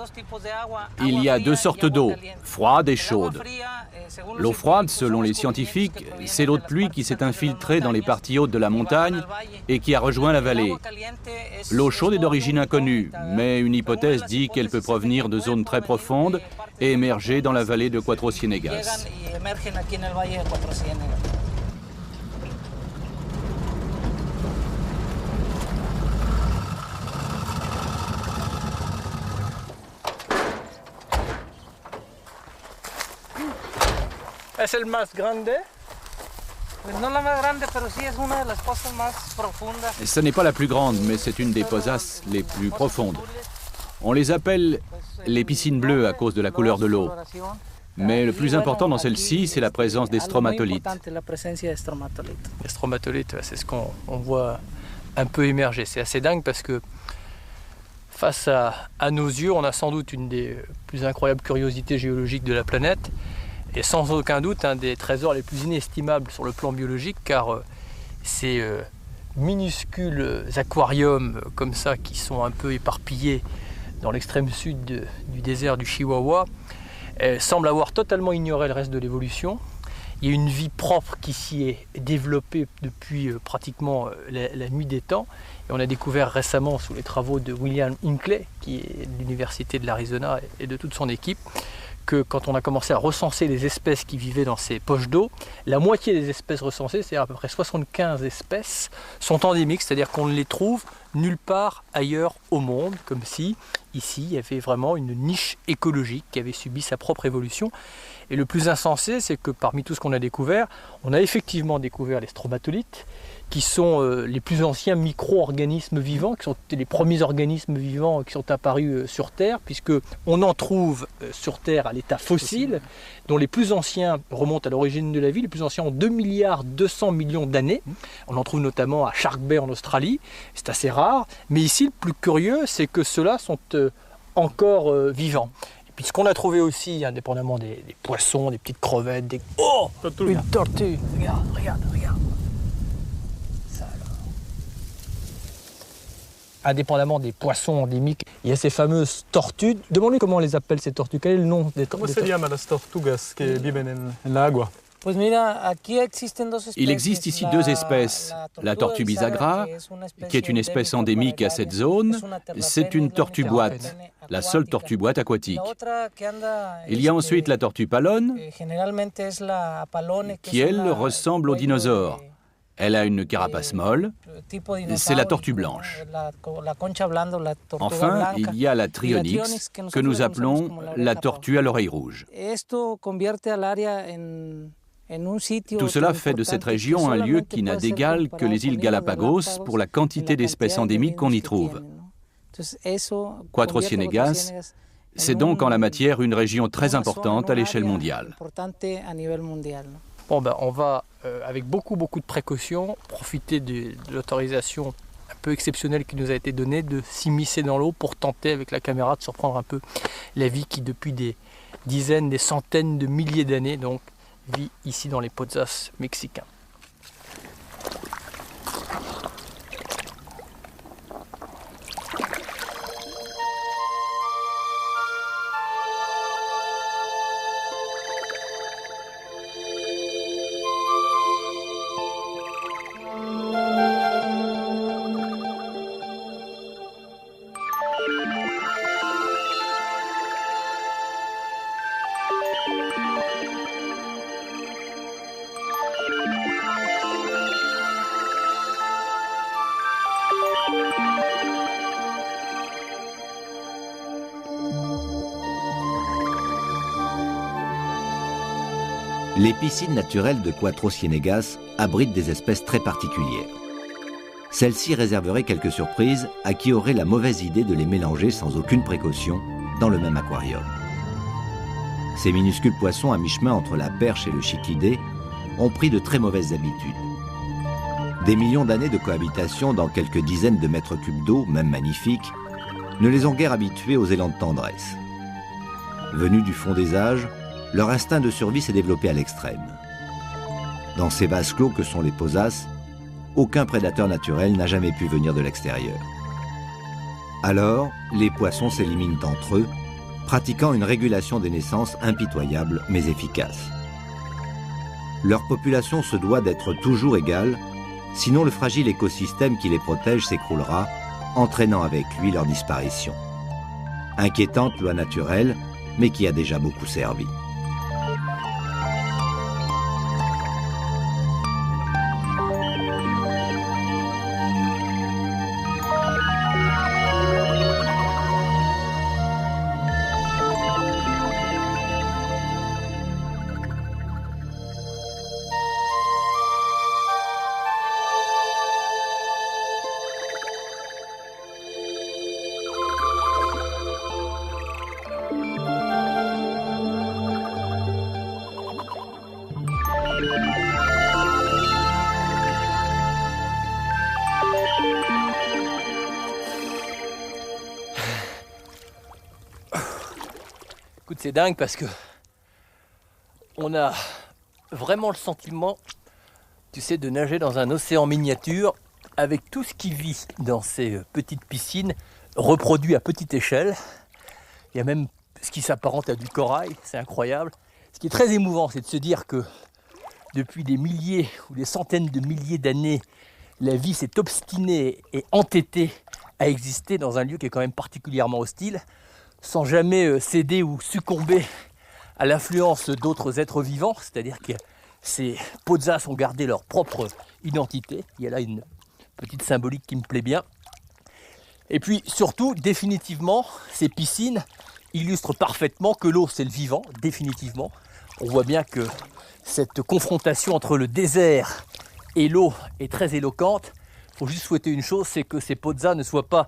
Il y a 2 sortes d'eau, froide et chaude. L'eau froide, selon les scientifiques, c'est l'eau de pluie qui s'est infiltrée dans les parties hautes de la montagne et qui a rejoint la vallée. L'eau chaude est d'origine inconnue, mais une hypothèse dit qu'elle peut provenir de zones très profondes et émerger dans la vallée de Cuatro Ciénegas. Es el más grande. No la más grande, pero sí es una de las pozas más profundas. Ce n'est pas la plus grande, mais c'est une des pozas les plus profondes. On les appelle les piscines bleues à cause de la couleur de l'eau. Mais le plus important dans celle-ci, c'est la présence des stromatolites. Les stromatolites, c'est ce qu'on voit un peu émerger. C'est assez dingue parce que face à nos yeux, on a sans doute une des plus incroyables curiosités géologiques de la planète. Et sans aucun doute, un des trésors les plus inestimables sur le plan biologique, car ces minuscules aquariums comme ça, qui sont un peu éparpillés dans l'extrême sud du désert du Chihuahua, semble avoir totalement ignoré le reste de l'évolution. Il y a une vie propre qui s'y est développée depuis pratiquement la nuit des temps. Et on a découvert récemment, sous les travaux de William Hinckley, qui est de l'Université de l'Arizona et de toute son équipe, que quand on a commencé à recenser les espèces qui vivaient dans ces poches d'eau, la moitié des espèces recensées, c'est à peu près 75 espèces, sont endémiques, c'est-à-dire qu'on ne les trouve nulle part ailleurs au monde, comme si ici il y avait vraiment une niche écologique qui avait subi sa propre évolution. Et le plus insensé, c'est que parmi tout ce qu'on a découvert, on a effectivement découvert les stromatolites, qui sont les plus anciens micro-organismes vivants, qui sont les premiers organismes vivants qui sont apparus sur Terre, puisqu'on en trouve sur Terre à l'état fossile, dont les plus anciens remontent à l'origine de la vie, les plus anciens ont 2,2 milliards d'années. On en trouve notamment à Shark Bay en Australie, c'est assez rare, mais ici le plus curieux, c'est que ceux-là sont encore vivants. Puis ce qu'on a trouvé aussi, indépendamment des poissons, des petites crevettes, des... Oh, une tortue. Regarde. Ça alors. Indépendamment des poissons endémiques, il y a ces fameuses tortues. Demande-lui comment on les appelle ces tortues. Quel est le nom des tortues? Comment se llaman las tortugas que viven en la agua? Il existe ici deux espèces. La tortue bisagra, qui est une espèce endémique à cette zone, c'est une tortue boîte, la seule tortue boîte aquatique. Il y a ensuite la tortue pallone, qui elle ressemble aux dinosaures. Elle a une carapace molle, c'est la tortue blanche. Enfin, il y a la Trionyx, que nous appelons la tortue à l'oreille rouge. Tout cela fait de cette région un lieu qui n'a d'égal que les îles Galapagos pour la quantité d'espèces endémiques qu'on y trouve. Cuatro Ciénegas, c'est donc en la matière une région très importante à l'échelle mondiale. Bon, on va, avec beaucoup de précautions, profiter de l'autorisation un peu exceptionnelle qui nous a été donnée de s'immiscer dans l'eau pour tenter avec la caméra de surprendre un peu la vie qui depuis des dizaines, des centaines de milliers d'années donc vit ici dans les Pozas mexicains. Les piscines naturelles de Cuatro Ciénegas abritent des espèces très particulières. Celles-ci réserveraient quelques surprises à qui aurait la mauvaise idée de les mélanger sans aucune précaution dans le même aquarium. Ces minuscules poissons à mi-chemin entre la perche et le chiquidé ont pris de très mauvaises habitudes. Des millions d'années de cohabitation dans quelques dizaines de mètres cubes d'eau, même magnifiques, ne les ont guère habitués aux élans de tendresse. Venus du fond des âges, leur instinct de survie s'est développé à l'extrême. Dans ces vases clos que sont les Pozas, aucun prédateur naturel n'a jamais pu venir de l'extérieur. Alors, les poissons s'éliminent entre eux, pratiquant une régulation des naissances impitoyable mais efficace. Leur population se doit d'être toujours égale, sinon le fragile écosystème qui les protège s'écroulera, entraînant avec lui leur disparition. Inquiétante loi naturelle, mais qui a déjà beaucoup servi. Écoute, c'est dingue parce que on a vraiment le sentiment, tu sais, de nager dans un océan miniature avec tout ce qui vit dans ces petites piscines reproduit à petite échelle. Il y a même ce qui s'apparente à du corail, c'est incroyable. Ce qui est très émouvant, c'est de se dire que depuis des milliers ou des centaines de milliers d'années, la vie s'est obstinée et entêtée à exister dans un lieu qui est quand même particulièrement hostile, sans jamais céder ou succomber à l'influence d'autres êtres vivants, c'est-à-dire que ces Pozas ont gardé leur propre identité. Il y a là une petite symbolique qui me plaît bien. Et puis surtout, définitivement, ces piscines illustrent parfaitement que l'eau c'est le vivant, définitivement. On voit bien que cette confrontation entre le désert et l'eau est très éloquente. Il faut juste souhaiter une chose, c'est que ces Pozas ne soient pas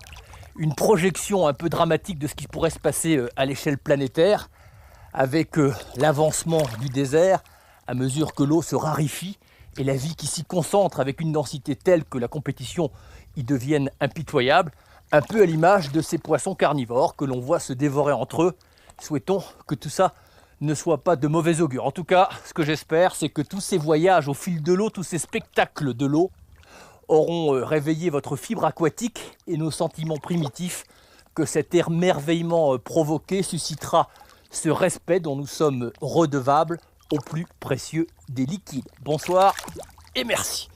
une projection un peu dramatique de ce qui pourrait se passer à l'échelle planétaire, avec l'avancement du désert, à mesure que l'eau se raréfie et la vie qui s'y concentre avec une densité telle que la compétition y devienne impitoyable, un peu à l'image de ces poissons carnivores que l'on voit se dévorer entre eux. Souhaitons que tout ça ne soit pas de mauvais augure. En tout cas, ce que j'espère, c'est que tous ces voyages au fil de l'eau, tous ces spectacles de l'eau, auront réveillé votre fibre aquatique et nos sentiments primitifs, que cet émerveillement provoqué suscitera ce respect dont nous sommes redevables au plus précieux des liquides. Bonsoir et merci.